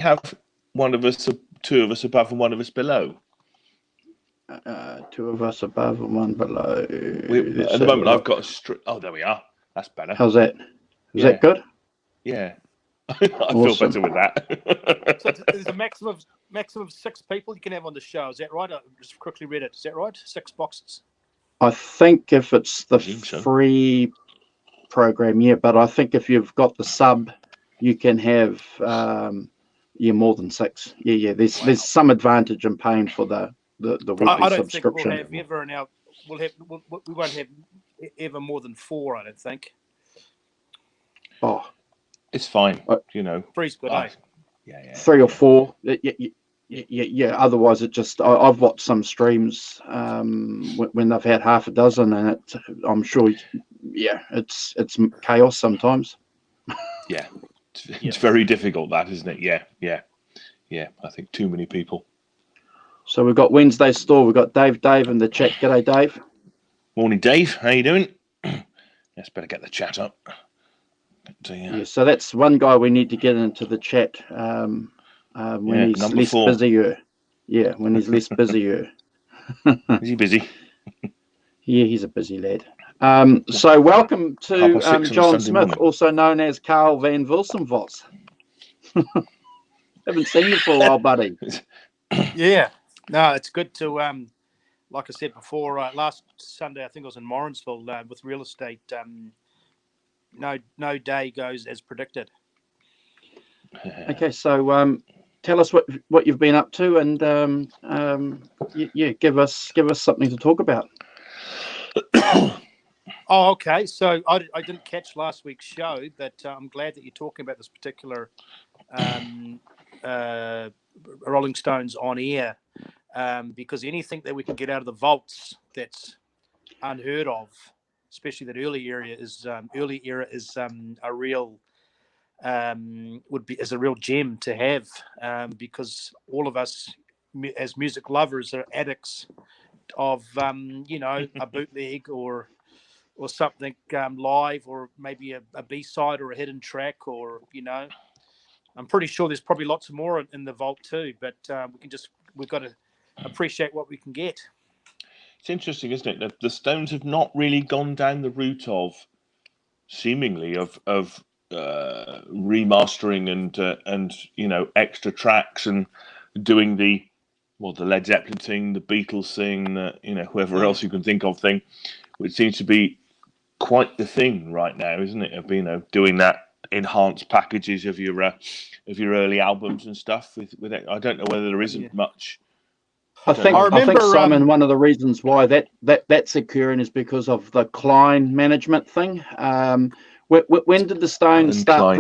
have one of us, two of us above and one of us below? Two of us above and one below. At the moment, I've got a oh, there we are. That's better. How's that? Is that good? Yeah. I feel better with that. So there's a maximum of 6 people you can have on the show. Is that right? I just quickly read it. Is that right? 6 boxes. I think if it's the free program, yeah. But I think if you've got the sub, you can have more than 6. Yeah. There's some advantage in paying for the weekly subscription. I don't think we won't have ever more than 4. I don't think. Oh, it's fine. You know, 3's good. Yeah. 3 or 4. Yeah. Otherwise, it just I've watched some streams when they've had half a dozen, and I'm sure, it's chaos sometimes. Yeah, it's very difficult, that, isn't it? Yeah. I think too many people. So we've got Wednesday store. We've got Dave in the chat. G'day, Dave. Morning, Dave. How you doing? Let's better get the chat up. So that's one guy we need to get into the chat when he's less busier. Yeah, when he's less busier. Is he busy? Yeah, he's a busy lad. So welcome to John Smith, morning. Also known as Carl Van Wilson-Vos. Haven't seen you for a while, buddy. Yeah. No, it's good to, like I said before, last Sunday, I think I was in Morrinsville with real estate. No day goes as predicted. Okay, so tell us what you've been up to, and give us something to talk about. Oh, okay. So I didn't catch last week's show, but I'm glad that you're talking about this particular Rolling Stones on air, because anything that we can get out of the vaults that's unheard of, especially that early era is a real is a real gem to have, because all of us as music lovers are addicts of a bootleg or something live, or maybe a B-side or a hidden track, or I'm pretty sure there's probably lots more in the vault too, but we've got to appreciate what we can get. It's interesting, isn't it, that the Stones have not really gone down the route of seemingly of remastering and extra tracks and doing the Led Zeppelin thing, the Beatles thing, whoever else you can think of thing, which seems to be quite the thing right now, isn't it? Of doing that enhanced packages of your early albums and stuff. With it, I don't know whether there isn't much. I think Simon, one of the reasons why that's occurring is because of the Klein management thing. When did the Stones start?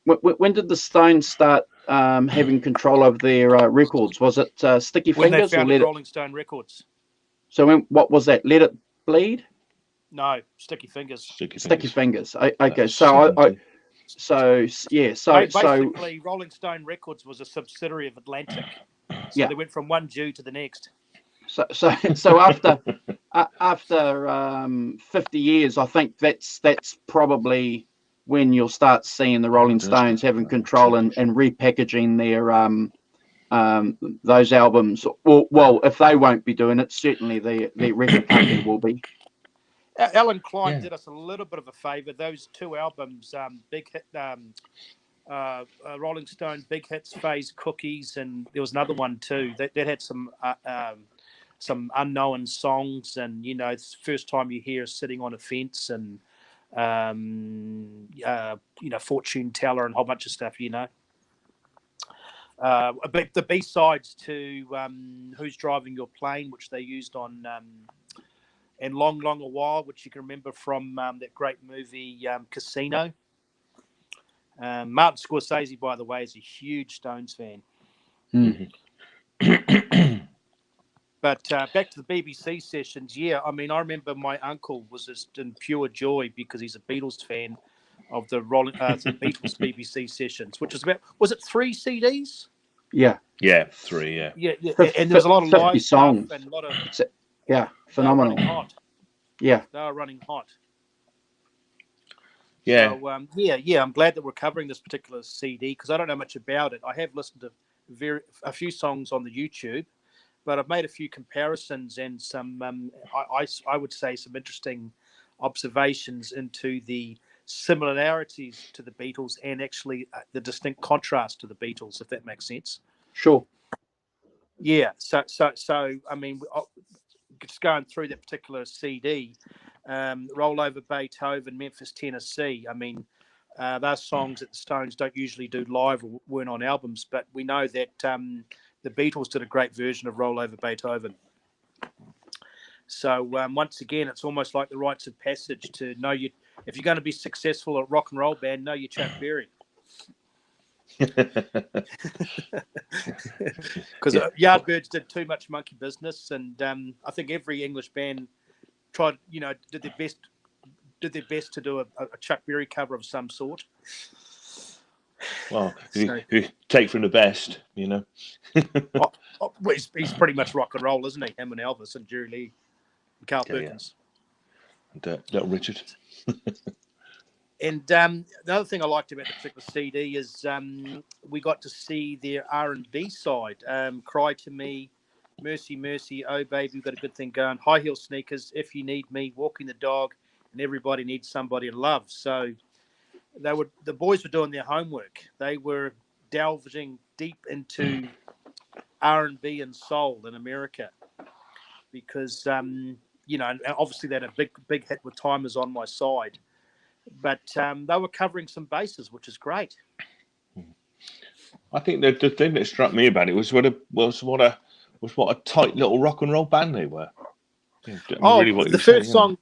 When did the Stones start having control over their records? Was it Sticky when Fingers they or founded Rolling Stone Records? So what was that? Let It Bleed? No, Sticky Fingers. Sticky Fingers. Okay, so basically, Rolling Stone Records was a subsidiary of Atlantic. So they went from one Jew to the next. So after 50 years, I think that's probably when you'll start seeing the Rolling Stones having control and repackaging their those albums. Well, if they won't be doing it, certainly the record company will be. Alan Klein did us a little bit of a favour. Those 2 albums, Big Hit, Rolling Stone Big Hits Phase Cookies, and there was another one too that had some unknown songs, and it's the first time you hear Sitting on a Fence and Fortune Teller and a whole bunch of stuff. But the B-sides to Who's Driving Your Plane, which they used on and Long a While, which you can remember from that great movie Casino. Martin Scorsese, by the way, is a huge Stones fan. Mm-hmm. But back to the BBC sessions, I remember my uncle was just in pure joy because he's a Beatles fan of the Beatles BBC sessions, which was it 3 CDs? Yeah, 3. Yeah, and there's a lot of live songs stuff and a lot of phenomenal. They were running hot. Yeah, they were running hot. Yeah. So I'm glad that we're covering this particular CD because I don't know much about it. I have listened to a few songs on the YouTube, but I've made a few comparisons and some I would say some interesting observations into the similarities to the Beatles and actually the distinct contrast to the Beatles, if that makes sense. Sure. Yeah. So I mean, just going through that particular CD, Roll Over Beethoven, Memphis, Tennessee. I mean, those songs that the Stones don't usually do live or weren't on albums, but we know that the Beatles did a great version of Roll Over Beethoven. So once again, it's almost like the rites of passage to know if you're going to be successful at rock and roll band, know your Chuck Berry. Because Yardbirds did too much monkey business, and I think every English band tried, did their best to do a Chuck Berry cover of some sort. Well, you take from the best, Well, he's pretty much rock and roll, isn't he? Him and Elvis and Jerry Lee and Carl Perkins. Yeah. And Little Richard. And the other thing I liked about the particular CD is we got to see their R&B side. Cry to Me, Mercy, Mercy, Oh Baby, we've got a good thing going. High Heel Sneakers, If You Need Me, Walking the Dog, and Everybody Needs Somebody to Love. So the boys were doing their homework. They were delving deep into R&B and soul in America because, and obviously they had a big hit with Time Is On My Side. But they were covering some bases, which is great. I think the thing that struck me about it was what a tight little rock and roll band they were. The first song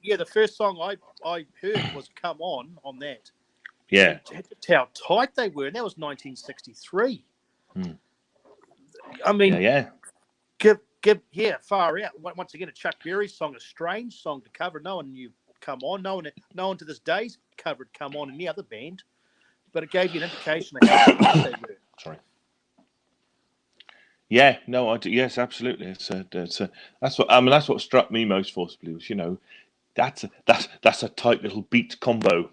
I heard was "Come On" that. Yeah, how tight they were, and that was 1963. I mean, give far out. Once again, a Chuck Berry song, a strange song to cover. No one knew "Come On." No one to this day's covered "Come On" in any other band, but it gave you an indication of how tight they were. Sorry. Yeah, no, I do. Yes, absolutely. That's what struck me most forcibly was, that's a tight little beat combo.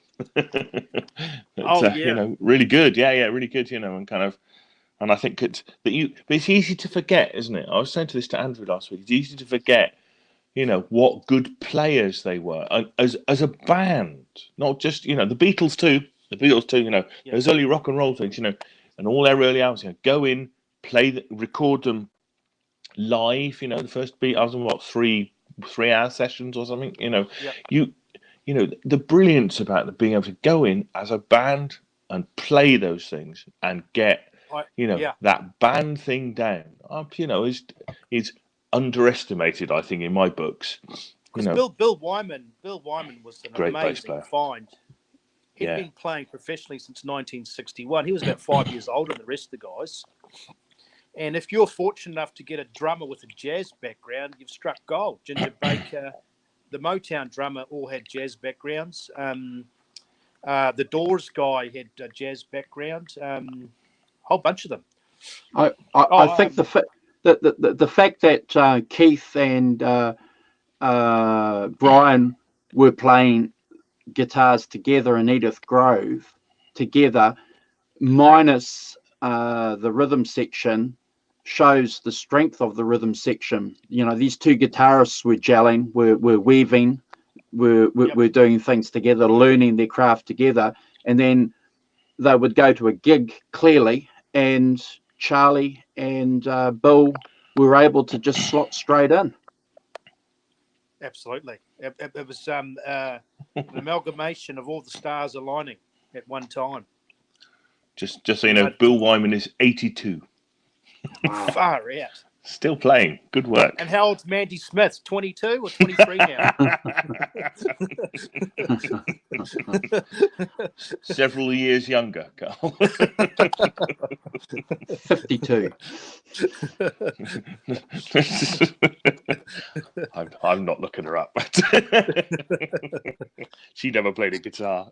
Really good. Yeah, really good. And I think but it's easy to forget, isn't it? I was saying this to Andrew last week. It's easy to forget, what good players they were as a band, not just the Beatles too. Those early rock and roll things, and all their early albums. Go in, record them live. The first beat I was on 3-hour sessions or something. The brilliance about being able to go in as a band and play those things and get that band thing down. Is underestimated, I think, in my books. Because Bill Wyman was an great amazing find. He'd been playing professionally since 1961. He was about 5 years older than the rest of the guys. And if you're fortunate enough to get a drummer with a jazz background, you've struck gold. Ginger Baker, the Motown drummer, all had jazz backgrounds. The Doors guy had a jazz background. A whole bunch of them. I think the fact that Keith and Brian were playing guitars together in Edith Grove together, minus the rhythm section, shows the strength of the rhythm section. These two guitarists were gelling, were weaving, were doing things together, learning their craft together, and then they would go to a gig clearly, and Charlie and Bill were able to just slot straight in. Absolutely. It was an amalgamation of all the stars aligning at one time. Just so you know, Bill Wyman is 82. Wow. Far out. Still playing. Good work. And how old's Mandy Smith? 22 or 23 now? Several years younger, Carl. 52. I'm not looking her up. She never played a guitar.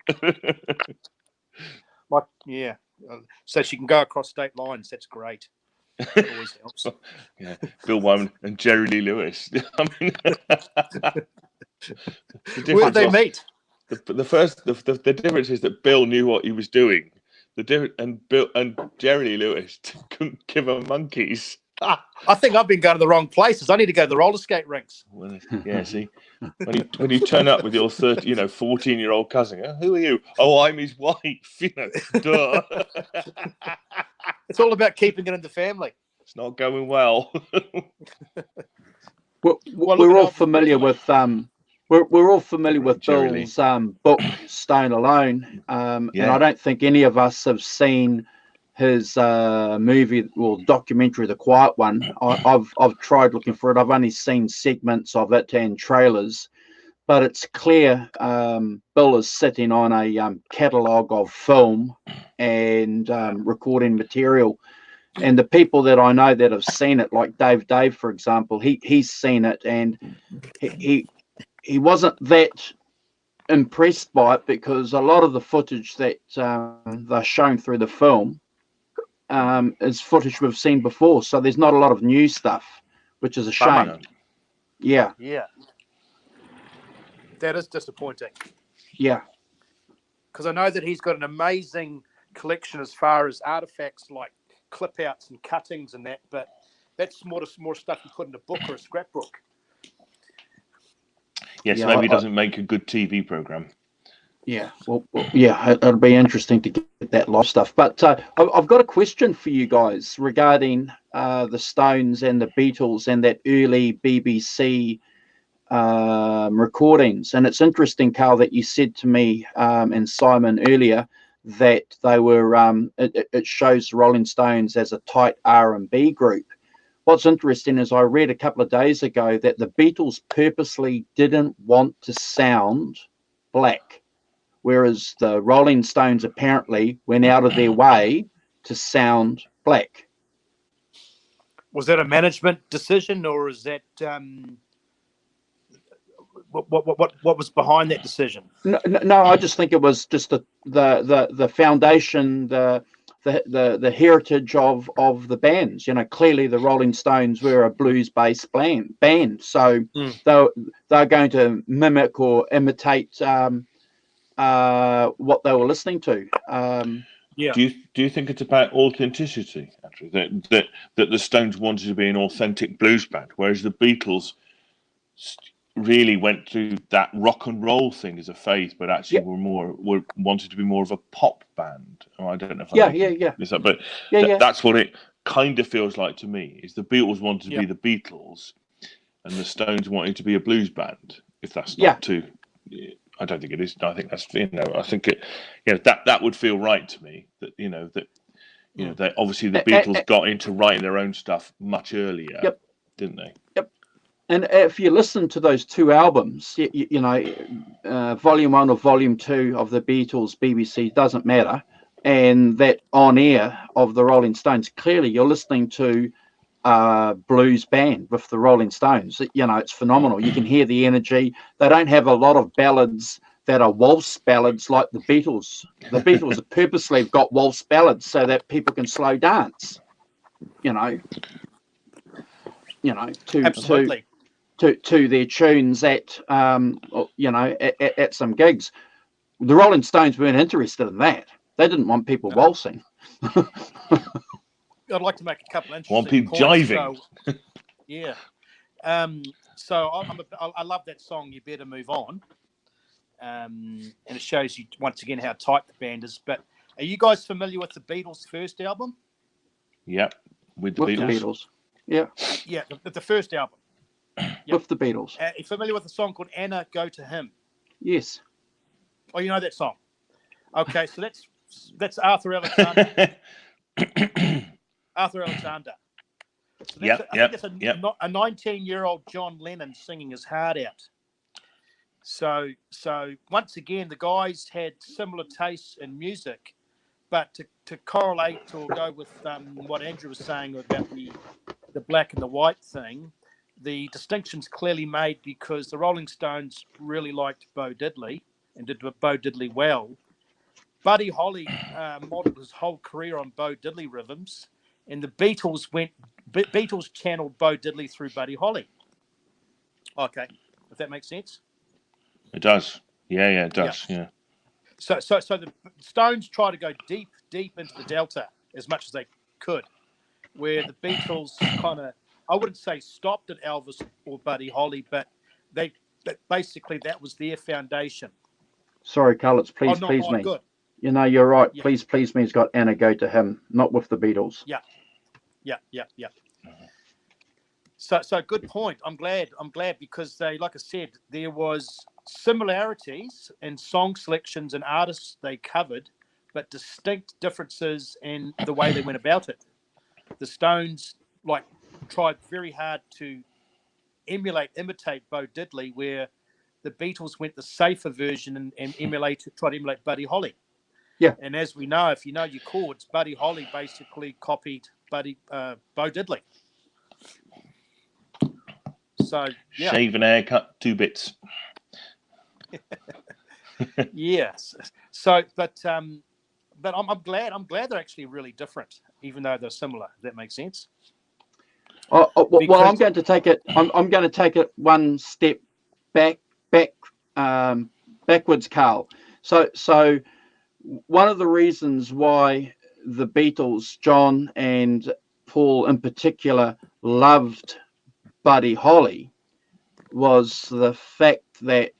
So she can go across state lines. That's great. That always helps. Yeah, Bill Wyman and Jerry Lee Lewis. Where did they meet? the difference is that Bill knew what he was doing. Bill and Jerry Lee Lewis couldn't give a monkeys. I think I've been going to the wrong places. I need to go to the roller skate rinks. Well, yeah, see, when you turn up with your 14-year-old cousin, who are you? Oh, I'm his wife. Duh. It's all about keeping it in the family. It's not going well. We're all familiar with we're all familiar with Bill's book Stone Alone, and I don't think any of us have seen his movie or documentary, The Quiet One. I've tried looking for it. I've only seen segments of it and trailers, but it's clear Bill is sitting on a catalogue of film and recording material. And the people that I know that have seen it, like Dave, for example, he's seen it, and he wasn't that impressed by it because a lot of the footage that they're showing through the film is footage we've seen before. So there's not a lot of new stuff, which is a shame. Yeah. That is disappointing. Yeah. Because I know that he's got an amazing collection as far as artifacts like clip outs and cuttings and that, but that's more stuff you put in a book or a scrapbook. Yes, maybe he doesn't make a good TV program. Yeah, well, it'll be interesting to get that live stuff. But I've got a question for you guys regarding the Stones and the Beatles and that early BBC recordings. And it's interesting, Carl, that you said to me and Simon earlier that they were it shows the Rolling Stones as a tight R&B group. What's interesting is I read a couple of days ago that the Beatles purposely didn't want to sound black, whereas the Rolling Stones apparently went out of their way to sound black. Was that a management decision, or is that what was behind that decision? No, I just think it was just the foundation, the heritage of the bands. Clearly the Rolling Stones were a blues-based band, so they're going to mimic or imitate what they were listening to. Yeah. Do you think it's about authenticity, actually? That the Stones wanted to be an authentic blues band, whereas the Beatles really went through that rock and roll thing as a phase, but actually were wanted to be more of a pop band. Oh, I don't know if that's what it kind of feels like to me. Is the Beatles wanted to be the Beatles, and the Stones wanted to be a blues band. If that's not too, I don't think it is. I think that's I think it, that would feel right to me. That they obviously the Beatles got into writing their own stuff much earlier, didn't they? Yep. And if you listen to those two albums, Volume 1 or Volume 2 of the Beatles, BBC, doesn't matter, and that on air of the Rolling Stones, clearly you're listening to a blues band with the Rolling Stones. It's phenomenal. You can hear the energy. They don't have a lot of ballads that are waltz ballads like the Beatles. The Beatles have purposely got waltz ballads so that people can slow dance. Absolutely. To their tunes at at some gigs. The Rolling Stones weren't interested in that. They didn't want people waltzing. I'd like to make a couple of interesting Want people jiving. So I love that song, You Better Move On. And it shows you once again how tight the band is. But are you guys familiar with the Beatles' first album? Yep, with the Beatles. Yeah. Yeah, the first album. Yep. With the Beatles. Are you familiar with a song called Anna, Go to Him? Yes. Oh, you know that song? Okay, so that's Arthur Alexander. Arthur Alexander. So I think that's a 19-year-old John Lennon singing his heart out. So once again, the guys had similar tastes in music, but to correlate or go with what Andrew was saying about the black and the white thing, the distinction's clearly made because the Rolling Stones really liked Bo Diddley and did Bo Diddley well. Buddy Holly modeled his whole career on Bo Diddley rhythms, and the Beatles channeled Bo Diddley through Buddy Holly. Okay, if that makes sense. It does. Yeah, it does. Yeah. So the Stones try to go deep into the Delta as much as they could, where the Beatles kind of, I wouldn't say stopped at Elvis or Buddy Holly, but basically that was their foundation. Sorry, Carl, it's please me. Good. You know, you're right. Yeah. Please me's got Anna go to him, not with the Beatles. Yeah. So good point. I'm glad because they, like I said, there was similarities in song selections and artists they covered, but distinct differences in the way they went about it. The Stones tried very hard to imitate Bo Diddley, where the Beatles went the safer version and tried to emulate Buddy Holly. Yeah. And as we know, if you know your chords, Buddy Holly basically copied Bo Diddley. So yeah. Shave and haircut, 2 bits. Yes. So, but I'm glad they're actually really different, even though they're similar. If that makes sense. Well, I'm going to take it. I'm going to take it one step backwards, Carl. So one of the reasons why the Beatles, John and Paul in particular, loved Buddy Holly was the fact that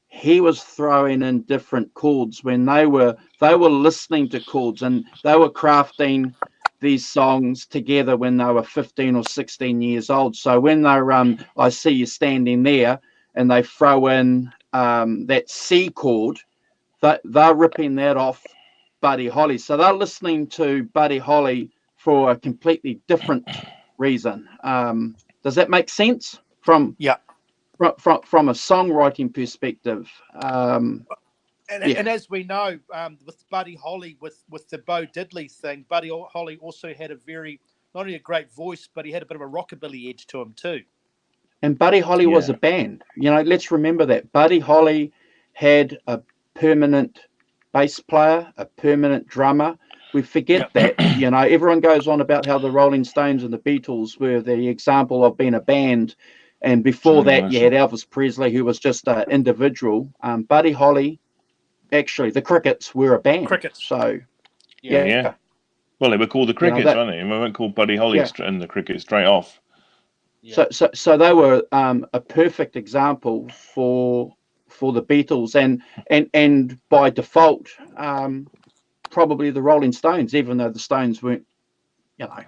he was throwing in different chords when they were listening to chords, and they were crafting these songs together when they were 15 or 16 years old. So when they're I See You Standing There, and they throw in that C chord, they're ripping that off Buddy Holly. So they're listening to Buddy Holly for a completely different reason. Does that make sense from a songwriting perspective? And as we know, with Buddy Holly, with the Bo Diddley thing, Buddy Holly also had not only a great voice, but he had a bit of a rockabilly edge to him too. And Buddy Holly was a band. You know, let's remember that. Buddy Holly had a permanent bass player, a permanent drummer. We forget that. You know, everyone goes on about how the Rolling Stones and the Beatles were the example of being a band. And before that, you had Elvis Presley, who was just an individual. Buddy Holly, actually, the Crickets were a band. So, yeah. Well, they were called the Crickets, weren't they? They weren't called Buddy Holly and the Crickets straight off. Yeah. So they were a perfect example for the Beatles, and by default, probably the Rolling Stones, even though the Stones weren't, directly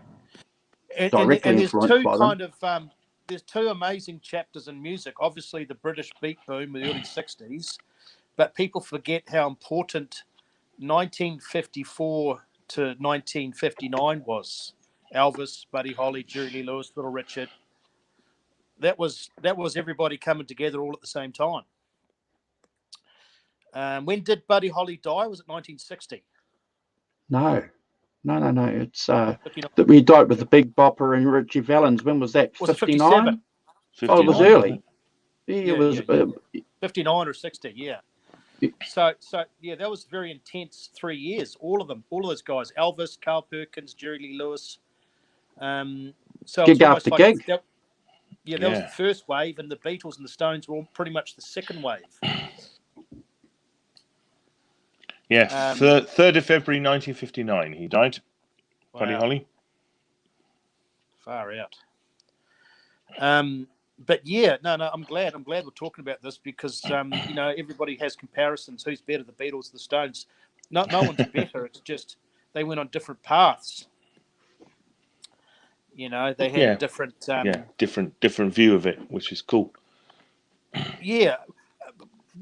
and there's influenced by them. There's two amazing chapters in music. Obviously, the British beat boom in the early 60s, but people forget how important 1954 to 1959 was. Elvis, Buddy Holly, Jerry Lee Lewis, Little Richard. That was everybody coming together all at the same time. When did Buddy Holly die? Was it 1960? No. It's that we died with the Big Bopper and Richie Valens. When was that? 59? Oh, it was early. It was 59 or 60. Yeah. So that was very intense 3 years. All of those guys: Elvis, Carl Perkins, Jerry Lee Lewis. So gig after gig. That was the first wave, and the Beatles and the Stones were all pretty much the second wave. Yeah, 3rd of February 1959, he died. Wow. Buddy Holly. Far out. But yeah, no, I'm glad we're talking about this because everybody has comparisons. Who's better, the Beatles, the Stones? No one's better. It's just they went on different paths. They had a different different view of it, which is cool. Yeah.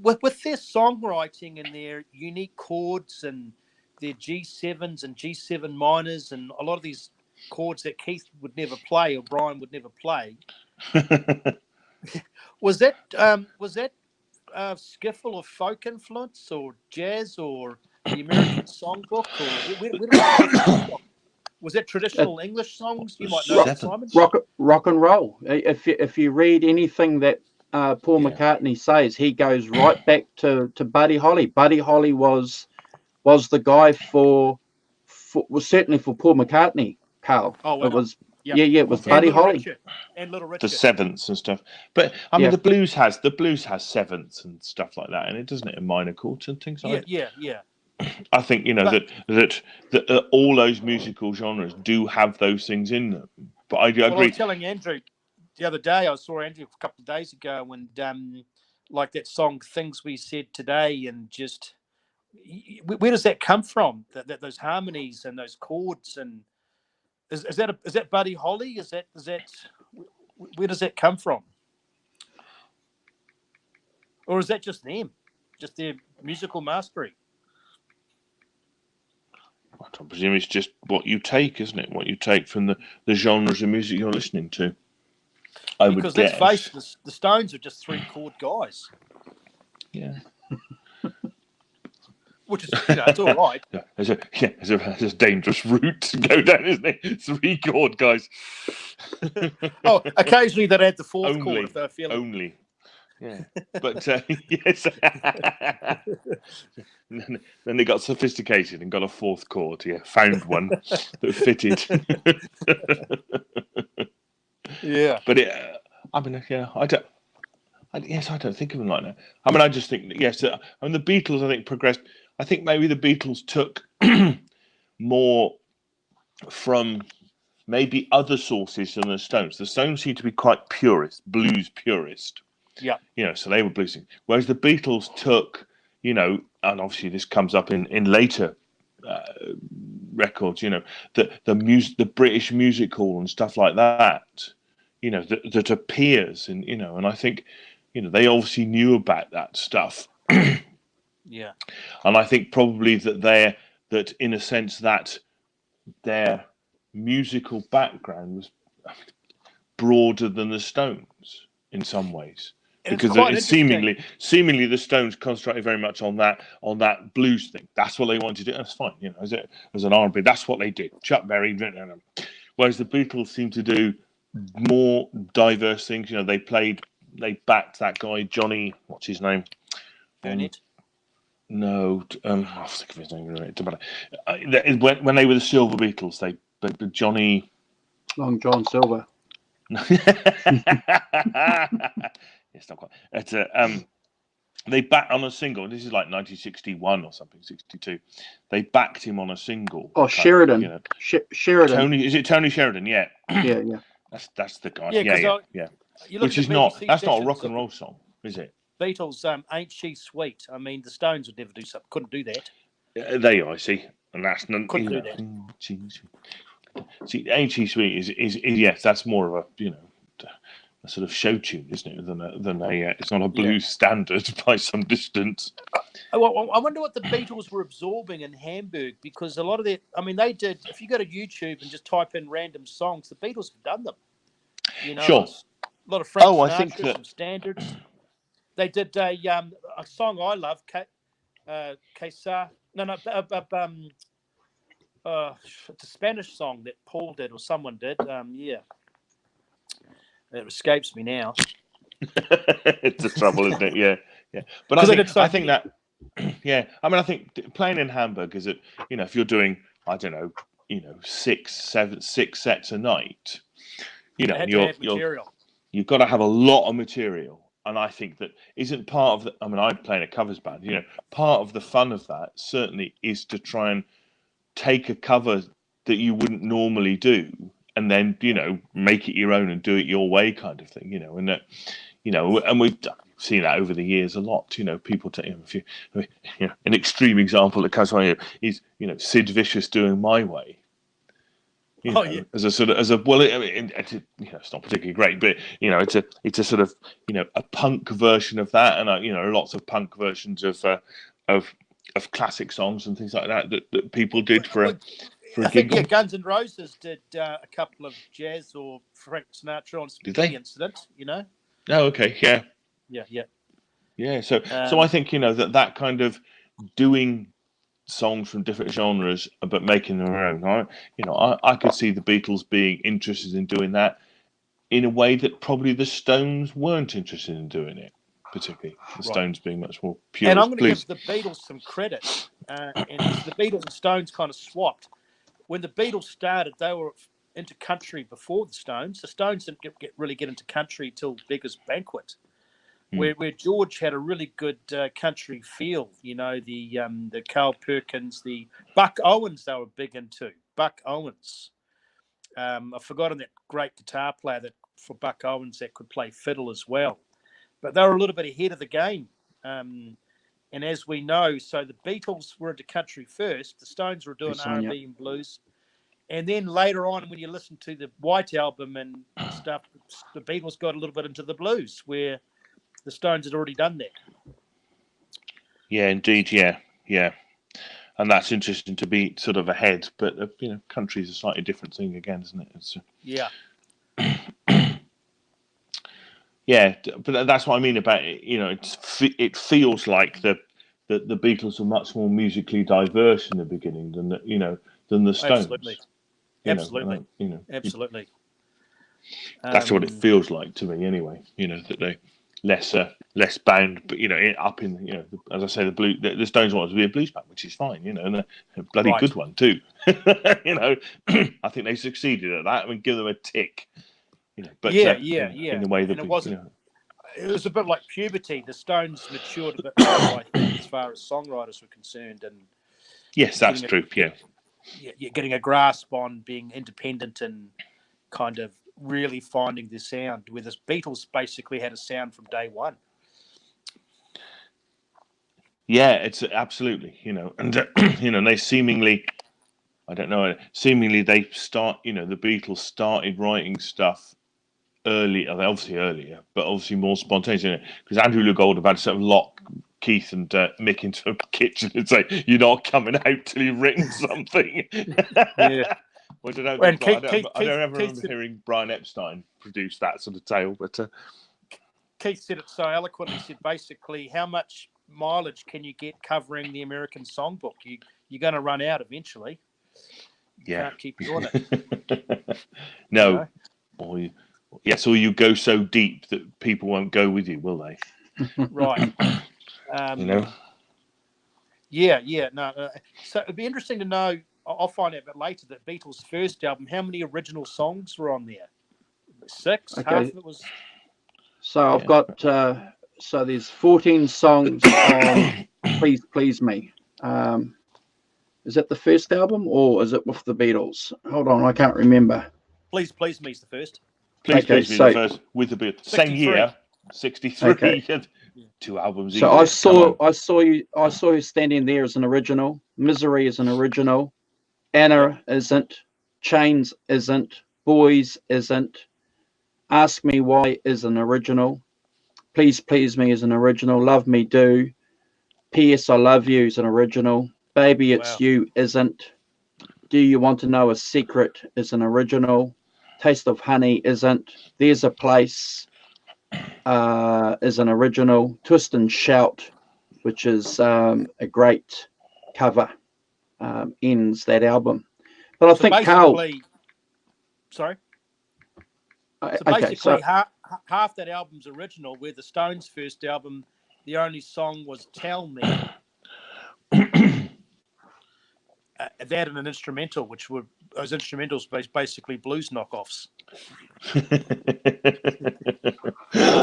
With their songwriting and their unique chords and their G7s and G7 minors and a lot of these chords that Keith would never play or Brian would never play, was that skiffle or folk influence or jazz or the American Songbook or was that traditional English songs? You might know that, Simon. Rock and roll. If you read anything that Paul McCartney says, he goes right back to Buddy Holly. Buddy Holly was the guy was certainly for Paul McCartney, Carl. Oh, wow. It was Yeah, it was Buddy Holly and Little Richard. The sevenths and stuff. But I mean, the blues has sevenths and stuff like that, and it doesn't it in minor chords and things like that. Yeah. I think that all those musical genres do have those things in them. But I agree. I was telling Andrew the other day. I saw Andrew a couple of days ago, and like that song "Things We Said Today," and just where does that come from? That those harmonies and those chords, and is that Buddy Holly? Is that where does that come from? Or is that just them, just their musical mastery? I presume it's just what you take, isn't it? What you take from the genres of music you're listening to. Because let's face it, the Stones are just 3-chord guys. Yeah. Which is, it's all right. There's a dangerous route to go down, isn't it? 3-chord guys. Occasionally they'd add the 4th chord if they're feeling. Only. Yeah, but yes. Then they got sophisticated and got a 4th chord. Yeah, found one that fitted. Yeah, but I don't think of them like that. I mean, I just think that, yes. The Beatles, I think, progressed. I think maybe the Beatles took more from maybe other sources than the Stones. The Stones seem to be quite blues purist. Yeah. So they were bluesing. Whereas the Beatles took, and obviously this comes up in later records, the British music hall and stuff like that, that appears and I think, they obviously knew about that stuff. Yeah. And I think probably that in a sense that their musical background was broader than the Stones in some ways. And because it's seemingly the Stones concentrated very much on that blues thing. That's what they wanted to do. That's fine, as an R&B. That's what they did. Chuck Berry, whereas the Beatles seem to do more diverse things. They backed that guy Johnny. What's his name? Burnett. No, I'll think of his name. When they were the Silver Beatles, but Johnny. Long John Silver. It's not quite. They backed on a single. This is like 1961 or something, 62. They backed him on a single. Oh, Sheridan. Sheridan. Is it Tony Sheridan? Yeah. Yeah. That's the guy. Yeah. Which is not. That's not a rock and roll song, is it? Beatles, Ain't She Sweet? I mean, the Stones would never do something. Couldn't do that. There you are, I see, and that's not. Couldn't do that. See, Ain't She Sweet is yes, that's more of a sort of show tune, isn't it? Than a it's not a blues standard by some distance. I wonder what the Beatles were absorbing in Hamburg, because a lot of they did. If you go to YouTube and just type in random songs, the Beatles have done them. Sure. A lot of Frank I Sinatra, think that some standards. They did a song I love, Quesar. It's a Spanish song that Paul did or someone did. It escapes me now. It's the trouble, isn't it? Yeah. But I think that, yeah. I mean, I think playing in Hamburg is if you're doing, I don't know, 6 sets a night, you've got to have a lot of material. And I think that isn't part of I'd play in a covers band. Part of the fun of that certainly is to try and take a cover that you wouldn't normally do, and then make it your own and do it your way, kind of thing. And that, and we've seen that over the years a lot. People take an extreme example that comes to mind is Sid Vicious doing My Way. As a sort of it's not particularly great, but it's a sort of a punk version of that, and lots of punk versions of classic songs and things like that people did for a gig. Yeah, Guns N' Roses did a couple of jazz or Frank Sinatra on Spaghetti Incident. Oh, okay, yeah. So I think that kind of doing songs from different genres but making their own. I could see the Beatles being interested in doing that in a way that probably the Stones weren't interested in doing it, particularly the Stones being much more pure. And I'm going to give the Beatles some credit. And the Beatles and Stones kind of swapped. When the Beatles started, they were into country before the Stones. The Stones didn't really get into country till Beggar's Banquet, where George had a really good country feel. You know, the Carl Perkins, the Buck Owens, they were big into. Buck Owens. I've forgotten that great guitar player for Buck Owens that could play fiddle as well. But they were a little bit ahead of the game. And as we know, so the Beatles were into country first. The Stones were doing R&B and blues. And then later on, when you listen to the White Album and stuff, the Beatles got a little bit into the blues, where the Stones had already done that. Yeah, indeed. Yeah. And that's interesting to be sort of ahead. But, country is a slightly different thing again, isn't it? Yeah. Yeah, but that's what I mean about it. It feels like the Beatles were much more musically diverse in the beginning than the Stones. Absolutely. Absolutely. That's what it feels like to me, anyway. That they less bound, but up in as I say, the Stones wanted to be a blues band, which is fine, and a bloody good one too. I think they succeeded at that. I mean, give them a tick. But yeah. In a way that it wasn't. It was a bit like puberty. The Stones matured a bit more, I think, as far as songwriters were concerned, and yes, that's true. You're getting a grasp on being independent and kind of really finding the sound. Where the Beatles basically had a sound from day one. Yeah, it's absolutely, and they seemingly, I don't know, seemingly the Beatles started writing stuff obviously earlier, but obviously more spontaneous, because Andrew Loog Oldham had to sort of lock Keith and Mick into a kitchen and say, "You're not coming out till you've written something." Yeah. Well, I don't ever remember hearing Brian Epstein produce that sort of tale, but Keith said it so eloquently. He said basically, how much mileage can you get covering the American songbook? You're going to run out eventually. You can't keep doing it. No. Yes, or you go so deep that people won't go with you, will they? Right. Yeah. No. So it'd be interesting to know. I'll find out a bit later that Beatles' first album, how many original songs were on there? 6. Okay. Half of it was. So I've got. So there's 14 songs on "Please Please Me." Is that the first album or is it with the Beatles? Hold on, I can't remember. Please Please Me is the first. Please Please Me is the first with the Beatles. Same year, 63. Okay. 2 albums. So I saw you standing there as an original. Misery is an original. Anna isn't. Chains isn't. Boys isn't. Ask Me Why is an original. Please Please Me is an original. Love Me Do. P.S. I Love You is an original. Baby It's You isn't. Do You Want to Know a Secret is an original. Taste of Honey isn't. There's a Place is an original. Twist and Shout, which is a great cover, ends that album. But I think Carl. Sorry. So basically, half that album's original, where the Stones' first album, the only song was "Tell Me." That and an instrumental, which were those instrumentals basically blues knockoffs. So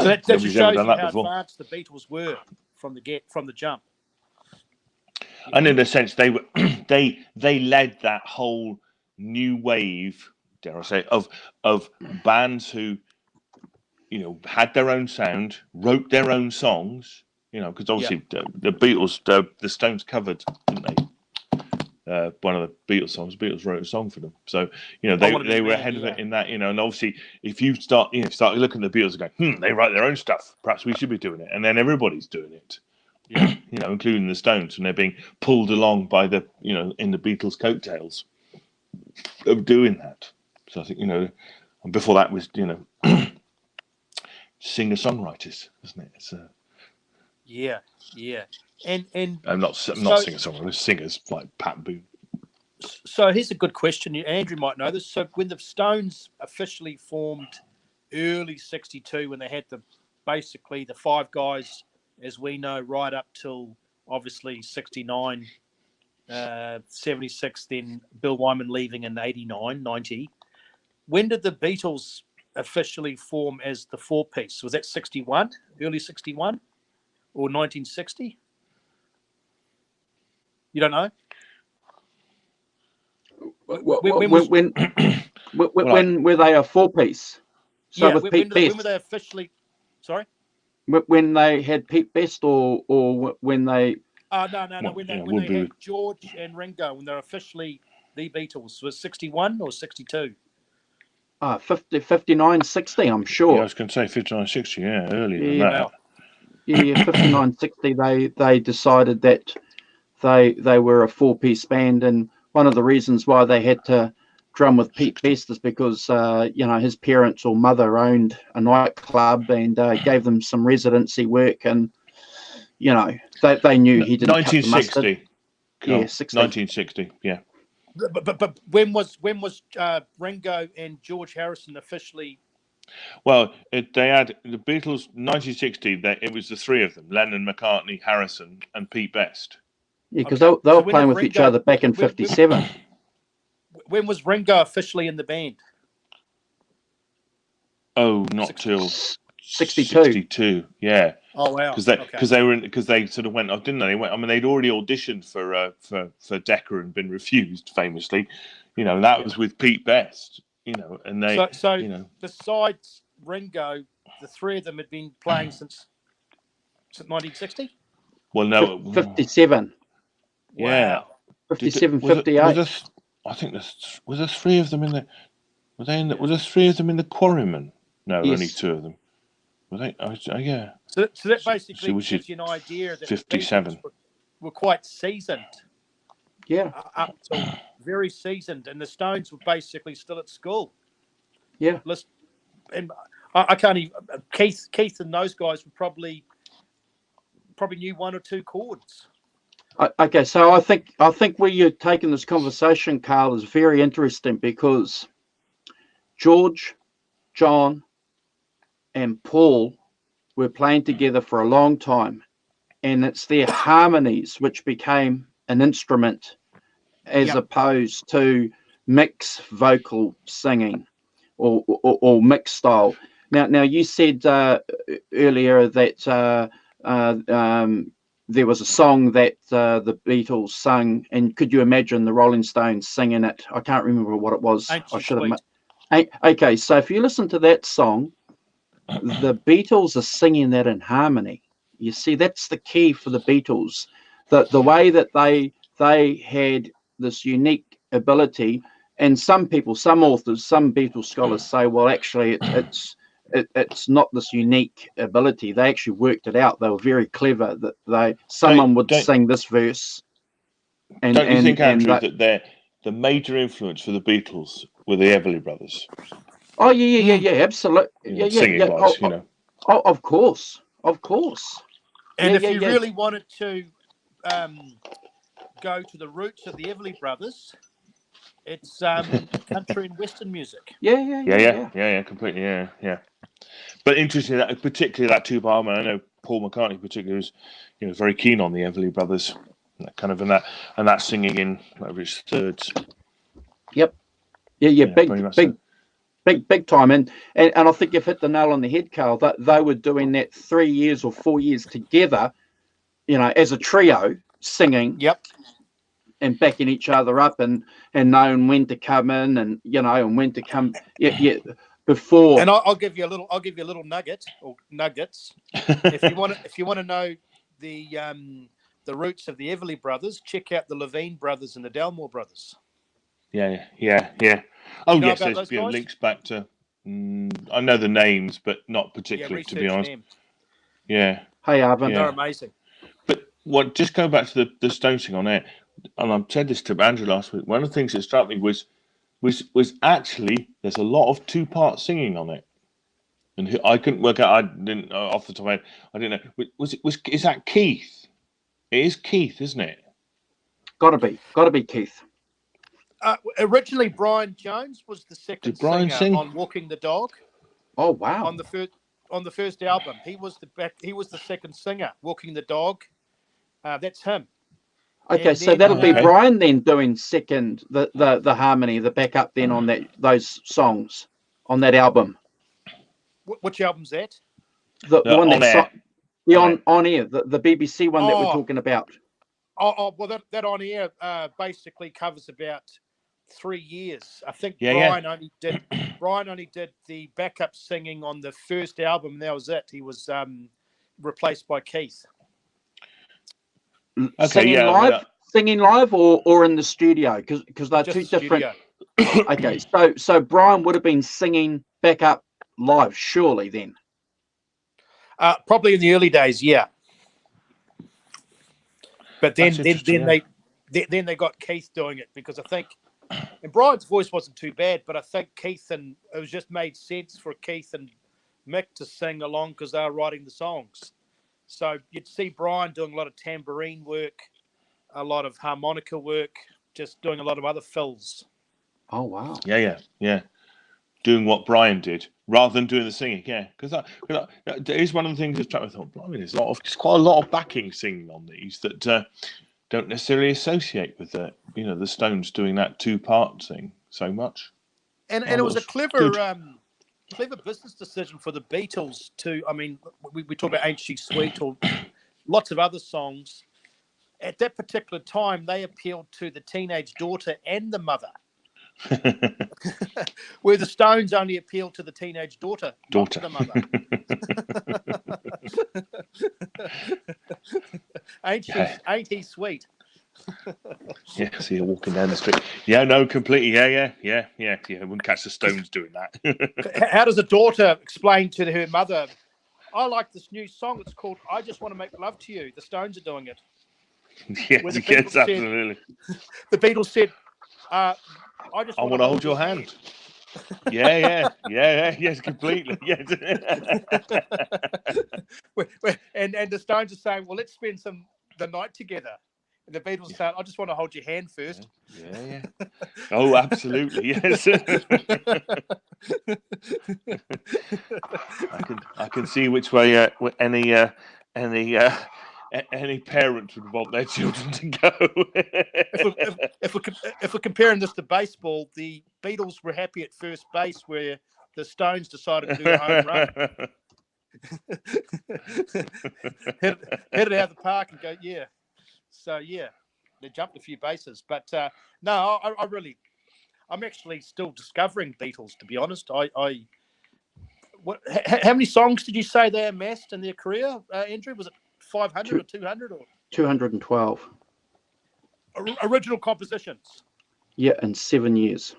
that just shows you how advanced the Beatles were from the jump. And in a sense, they were they led that whole new wave, dare I say, of bands who had their own sound, wrote their own songs. Because obviously the Beatles, the Stones covered, didn't they? One of the Beatles songs. Beatles wrote a song for them, so they were ahead of it in that. And obviously, if you start looking at the Beatles and go, they write their own stuff. Perhaps we should be doing it, and then everybody's doing it. Yeah, including the Stones, and they're being pulled along by the in the Beatles' coattails of doing that. So I think and before that was singer-songwriters, isn't it? It's yeah, and I'm not singer-songwriters, singers like Pat Boone. So here's a good question. Andrew might know this. So when the Stones officially formed early '62, when they had basically the 5 guys, as we know, right up till obviously '69, 76, then Bill Wyman leaving in '89, '90. when did the Beatles officially form as the four-piece? Was that 61, early 61, or 1960? You don't know? When were they a four-piece? So yeah, with Pete Best. When were they officially? Sorry. When they had Pete Best, or when they? No. When they had George and Ringo, when they're officially the Beatles, was 61 or 62? 59, 60, I'm sure. Yeah, I was going to say 59, 60, yeah, earlier than that. Yeah, 59, 60, they decided that they were a four-piece band, and one of the reasons why they had to drum with Pete Best is because his parents or mother owned a nightclub and gave them some residency work, and they knew he didn't 1960. cut the mustard. Yeah, 60. 1960, yeah. But when was Ringo and George Harrison officially? Well, they had the Beatles 1960. It was the three of them: Lennon, McCartney, Harrison, and Pete Best. Yeah, because they were playing with each other back in '57. When was Ringo officially in the band? Oh, not till 62. 62, yeah. Oh wow! Because they sort of went off, didn't they? They'd already auditioned for Decca and been refused, famously. That was with Pete Best. And they besides Ringo, the three of them had been playing since 1960. Well, no, 57. Yeah, wow. 57, 58. I think was there three of them in the? Were they in the? Was there three of them in the Quarrymen? No, yes. Only two of them. Were they? Yeah. So that basically gives you an idea that 57 were quite seasoned. Yeah. Up to very seasoned, and the Stones were basically still at school. Yeah. And I can't even. Keith and those guys were probably knew one or two chords. Okay, so I think where you're taking this conversation, Carl, is very interesting because George, John, and Paul were playing together for a long time, and it's their harmonies which became an instrument as opposed to mixed vocal singing or mixed style. Now you said earlier that there was a song that the Beatles sung, and could you imagine the Rolling Stones singing it? I can't remember what it was. I should have. Okay, so if you listen to that song, the Beatles are singing that in harmony. You see, that's the key for the Beatles. The way that they had this unique ability, and some authors, some Beatles scholars say, well, actually, it's not this unique ability. They actually worked it out. They were very clever. That someone would sing this verse. And don't you think, Andrew, that the major influence for the Beatles were the Everly Brothers? Oh yeah, absolutely. Singing wise, of course. And if you really wanted to go to the roots of the Everly Brothers, it's country and western music. Yeah, completely, yeah. But interesting that particularly that two-bar man. I know Paul McCartney particularly was, very keen on the Everly Brothers, that kind of and that singing in whatever it's thirds. Yep. Yeah. Big time, and I think you've hit the nail on the head, Carl. That they were doing that 3 years or 4 years together, as a trio, singing. Yep. And backing each other up, and knowing when to come in, and and when to come. Yeah. Before. And I'll give you a little nugget or nuggets. if you want to know the roots of the Everly Brothers, check out the Levine Brothers and the Delmore Brothers. Yeah. Oh, yes, there's links back to. I know the names, but not particularly, to be honest. Them. Yeah. Hey, Arvin. They're amazing. But just going back to the Stones thing on air, and I said this to Andrew last week. One of the things that struck me was actually there's a lot of two-part singing on it, and I couldn't work out. I didn't off the top of my head. I didn't know. Is that Keith? It is Keith, isn't it? Got to be Keith. Originally, Brian Jones was the second singer on Walking the Dog. Oh wow! On the first album, he was the second singer. Walking the Dog, that's him. Okay, so that'll be Brian then doing second, the harmony, the backup then on those songs on that album. Which album's that? The one that's on air, the BBC one that we're talking about. Well, that on air basically covers about 3 years. I think Brian only did the backup singing on the first album. And that was it. He was replaced by Keith. Singing live or in the studio, because they're two different. Okay, so Brian would have been singing backup live, surely then. Probably in the early days, yeah. But then they got Keith doing it, because I think, and Brian's voice wasn't too bad, but I think it was just made sense for Keith and Mick to sing along because they were writing the songs. So you'd see Brian doing a lot of tambourine work, a lot of harmonica work, just doing a lot of other fills. Oh wow! Yeah. Doing what Brian did rather than doing the singing. Yeah, because it is one of the things I thought. Blimey, there's quite a lot of backing singing on these that don't necessarily associate with the Stones doing that 2-part thing so much. And it was a clever business decision for the Beatles to. I mean, we talk about Ain't She Sweet or lots of other songs. At that particular time, they appealed to the teenage daughter and the mother. Where the Stones only appealed to the teenage daughter. Not to the mother. Ain't he sweet? Yeah, see you walking down the street. Yeah, no, completely. Yeah. Wouldn't catch the Stones doing that. How does a daughter explain to her mother, I like this new song, it's called I Just Want to Make Love to You. The Stones are doing it. Yes, absolutely. The Beatles said, I want to hold your hand. Yeah, yes, completely. Yes. and the Stones are saying, well, let's spend the night together. And the Beatles are saying, I just want to hold your hand first. Yeah. Oh, absolutely, yes. I can see which way any parent would want their children to go. If we're comparing this to baseball, the Beatles were happy at first base, where the Stones decided to do a home run. hit it out of the park and go, yeah. So, yeah, they jumped a few bases. But, no, I'm actually still discovering Beatles, to be honest. How many songs did you say they amassed in their career, Andrew? Was it 500 or 200 or 212 original compositions? Yeah, in 7 years.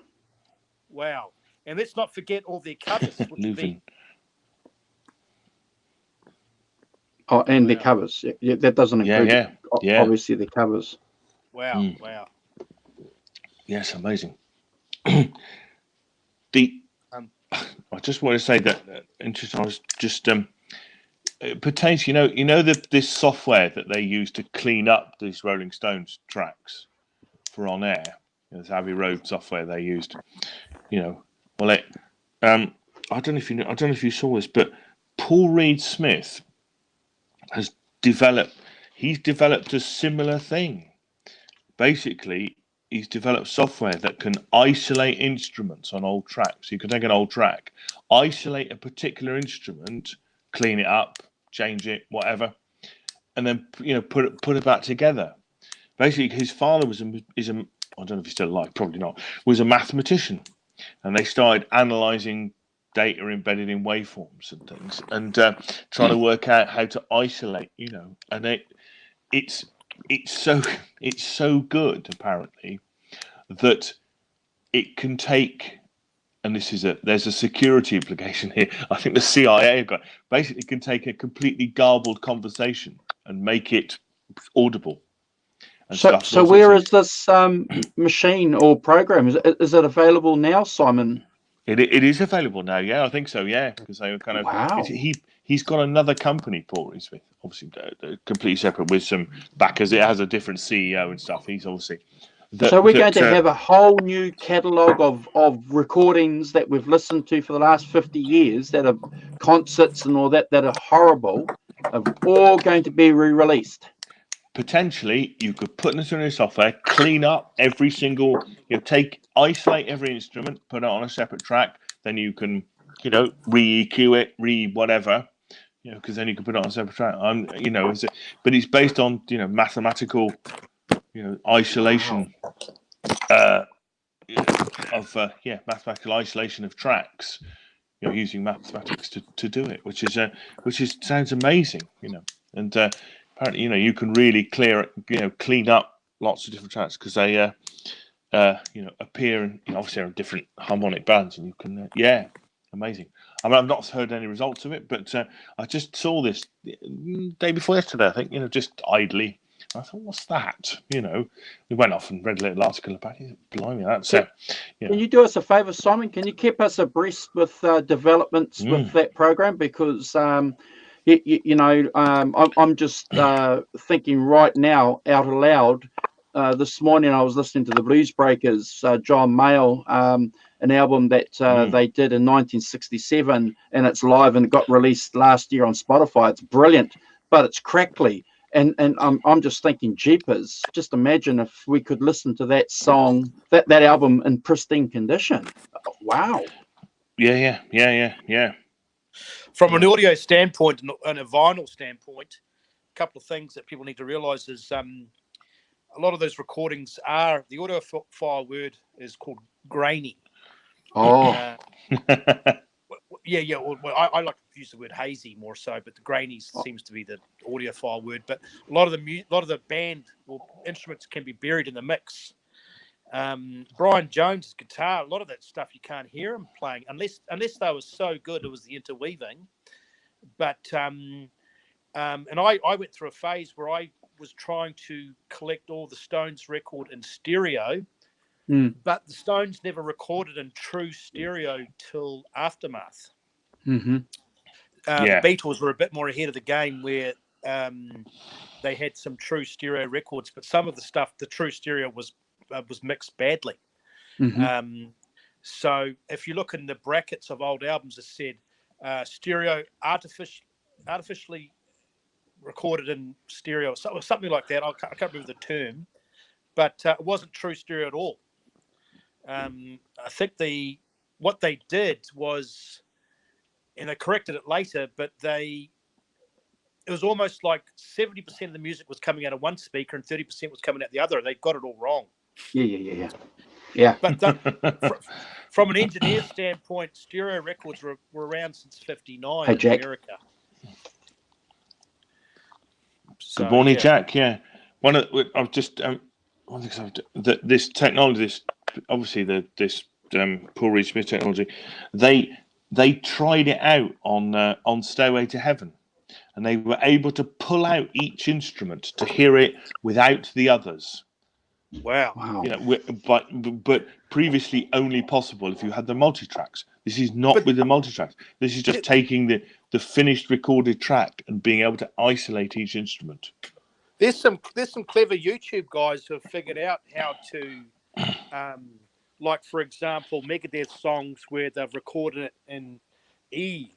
Wow! And let's not forget all their covers. The covers. Yeah, that doesn't include obviously the covers. Wow! Yes, amazing. I just want to say that interesting. I was just it pertains, this software that they use to clean up these Rolling Stones tracks for on air. This Abbey Road software they used. I don't know if you saw this, but Paul Reed Smith has developed a similar thing. Basically, he's developed software that can isolate instruments on old tracks. You can take an old track, isolate a particular instrument, clean it up, change it, whatever, and then put it back together. Basically, his father is a I don't know if he's still alive, probably not, was a mathematician, and they started analysing data embedded in waveforms and things, and trying to work out how to isolate, and it's so good apparently that it can take. And there's a security implication here. I think the CIA basically can take a completely garbled conversation and make it audible. So where is this machine or program? Is it available now, Simon? It is available now. Yeah, I think so. Yeah, because they were kind of. Wow. He's got another company, Paul Reed Smith, obviously completely separate with some backers. It has a different CEO and stuff. He's obviously. So we're going to have a whole new catalogue of recordings that we've listened to for the last 50 years that are concerts and all that are horrible, are all going to be re-released. potentially you could put this in your software, clean up every single, isolate every instrument, put it on a separate track, then you can, re-EQ it, whatever, because then you can put it on a separate track. But it's based on, mathematical, isolation, mathematical isolation of tracks, using mathematics to do it, which sounds amazing, and apparently, you can really clean up lots of different tracks because they, appear in, obviously they're in different harmonic bands, and you can, amazing. I mean, I've not heard any results of it, but I just saw this day before yesterday, I think, just idly. I thought, what's that? We went off and read a little article about it. Blimey, that's Can you do us a favour, Simon? Can you keep us abreast with developments with that program? Because I'm just thinking right now out aloud. This morning I was listening to the Blues Breakers, John Mayall, an album that they did in 1967, and it's live and it got released last year on Spotify. It's brilliant, but it's crackly. And I'm just thinking, jeepers, just imagine if we could listen to that song, that album in pristine condition. Wow. Yeah. From an audio standpoint and a vinyl standpoint, a couple of things that people need to realise is a lot of those recordings are, the audiophile word is called grainy. Oh. Well, I like to use the word hazy more so, but the grainy seems to be the audiophile word. But a lot of the band instruments can be buried in the mix. Brian Jones' guitar, a lot of that stuff you can't hear him playing unless they were so good. It was the interweaving. But and I went through a phase where I was trying to collect all the Stones record in stereo. But the Stones never recorded in true stereo till Aftermath. Mm-hmm. The Beatles were a bit more ahead of the game where they had some true stereo records, but some of the stuff, the true stereo was mixed badly. Mm-hmm. So if you look in the brackets of old albums, it said stereo artificially recorded in stereo, or something like that. I can't remember the term, but it wasn't true stereo at all. I think what they did was, and they corrected it later, but it was almost like 70% of the music was coming out of one speaker and 30% was coming out the other. They got it all wrong. Yeah. But from an engineer standpoint, stereo records were around since '59 in America. Good morning, Jack. Yeah, I've just this technology, this Paul Reed Smith technology, they tried it out on Stairway to Heaven, and they were able to pull out each instrument to hear it without the others. Wow. But previously only possible if you had the multi-tracks. This is not with the multi-tracks. This is just taking the finished recorded track and being able to isolate each instrument. There's some clever YouTube guys who have figured out how to, like for example, Megadeth songs where they've recorded it in E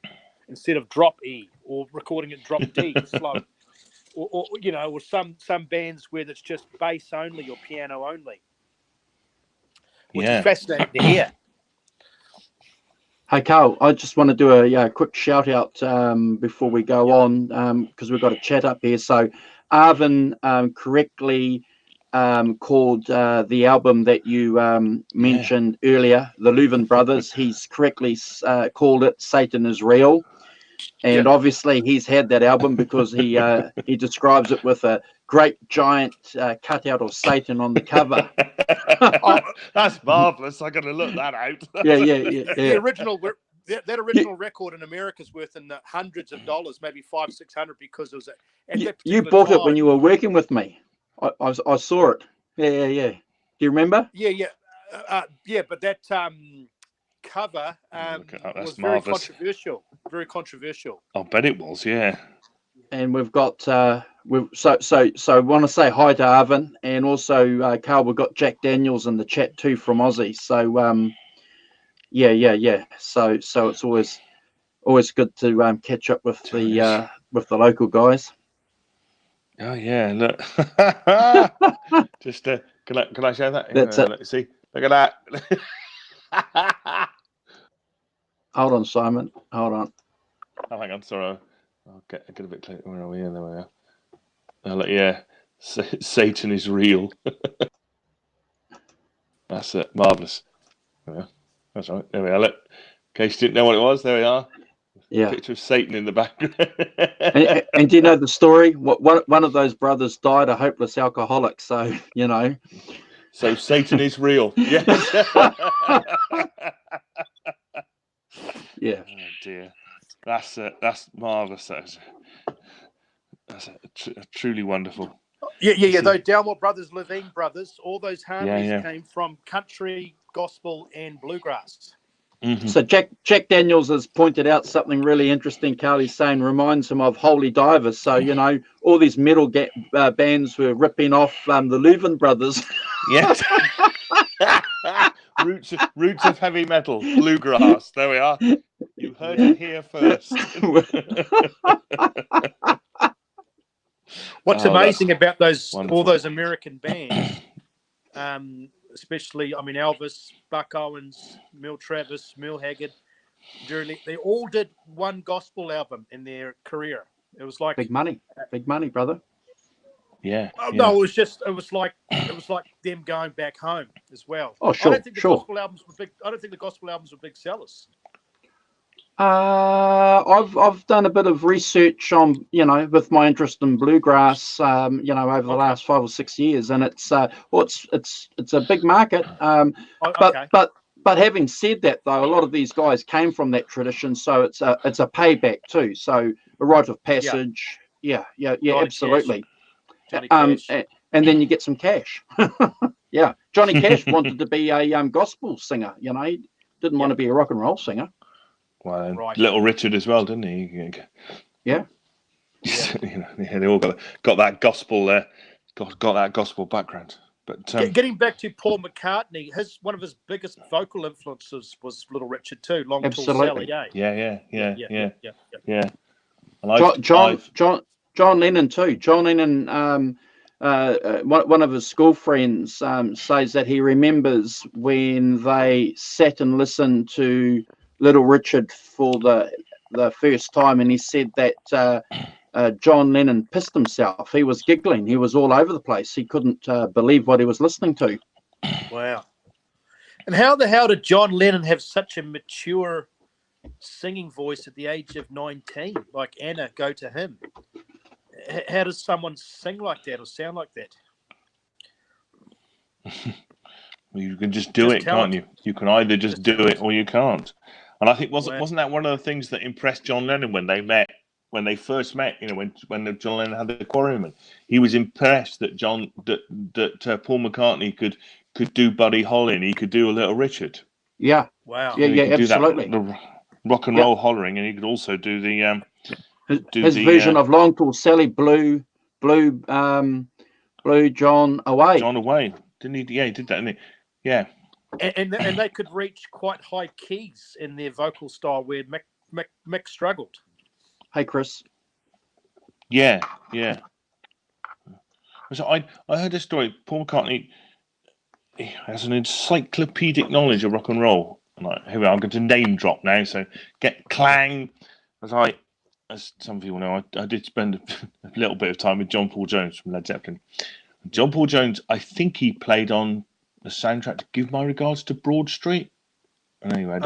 instead of drop E, or recording it drop D slow, or some bands where it's just bass only or piano only, which is fascinating to hear. Hey, Carl, I just want to do a quick shout out before we go on, because we've got a chat up here. So Arvin correctly called the album that you mentioned earlier, the Louvin Brothers. He's correctly called it Satan is Real. And obviously he's had that album because he describes it with a great giant cutout of Satan on the cover. Oh, that's marvelous! I got to look that out. Yeah. The original, that original record in America is worth in the hundreds of dollars, maybe $500-600, because it was you bought it when you were working with me. I saw it. Yeah. Do you remember? Yeah. But that cover was very controversial. Very controversial. I'll bet it was. Yeah. And we've got so I want to say hi to Arvin, and also Carl. We've got Jack Daniels in the chat too from Aussie. So yeah. So it's always good to catch up with the local guys. Oh yeah, look. Just can I show that? That's it. Look, see, look at that. Hold on, Simon. Hold on. Oh, hang on. Sorry, I'll get a bit closer. Where are we? There we are. Oh, look, yeah, Satan is real. That's it. Marvelous. Yeah, that's right. There we are. Look, in case you didn't know what it was, there we are. Yeah. Picture of Satan in the background. and do you know the story? One of those brothers died a hopeless alcoholic. So, you know. So Satan is real. Yes. Yeah. Oh dear. That's marvelous. That's truly wonderful. Yeah. Those Dalmore brothers, Levine brothers, all those harmonies Yeah. came from country, gospel, and bluegrass. Mm-hmm. So Jack Daniels has pointed out something really interesting. Carly's saying reminds him of Holy Divers. So, you know, all these metal bands were ripping off the Leuven brothers. Yes. Roots of heavy metal, bluegrass. There we are. You heard it here first. What's amazing about all those American bands, especially, I mean, Elvis, Buck Owens, Mel Travis, Mel Haggard, they all did one gospel album in their career. It was like big money, brother. Yeah. No, it was like them going back home as well. Oh, sure. I don't think the gospel albums were big. I don't think the gospel albums were big sellers. I've done a bit of research on, you know, with my interest in bluegrass, you know, over the last 5 or 6 years, and it's a big market. But having said that, though, a lot of these guys came from that tradition, so it's a payback too. So a rite of passage, yeah, absolutely. And then you get some cash. Yeah, Johnny Cash wanted to be a gospel singer. You know, he didn't want to be a rock and roll singer. Well, Little Richard as well, didn't he? Yeah. You know, they all got that gospel there, got that gospel background. But getting back to Paul McCartney, one of his biggest vocal influences was Little Richard too. Long Tall Sally. Yeah. And John Lennon too. John Lennon, one of his school friends says that he remembers when they sat and listened to Little Richard for the first time, and he said that John Lennon pissed himself. He was giggling. He was all over the place. He couldn't believe what he was listening to. Wow. And how the hell did John Lennon have such a mature singing voice at the age of 19? Like Anna, go to him. How does someone sing like that or sound like that? Well, you can just do it, can't you? You can either just do it or you can't. And I think wasn't that one of the things that impressed John Lennon when they first met? You know, when John Lennon had the Quarrymen, he was impressed that Paul McCartney could do Buddy Holly and he could do a Little Richard. Yeah. Wow. Yeah, absolutely. The rock and roll hollering, and he could also do the his version of Long Tall Sally blew John away. John away, didn't he? Yeah, he did that, didn't he? Yeah. And they could reach quite high keys in their vocal style where Mick struggled. Hey, Chris. Yeah. So I heard a story. Paul McCartney has an encyclopedic knowledge of rock and roll. Here we are. I'm going to name drop now. So get Clang. As some of you know, I did spend a little bit of time with John Paul Jones from Led Zeppelin. John Paul Jones, I think he played on the soundtrack to Give My Regards to Broad Street. And anyway,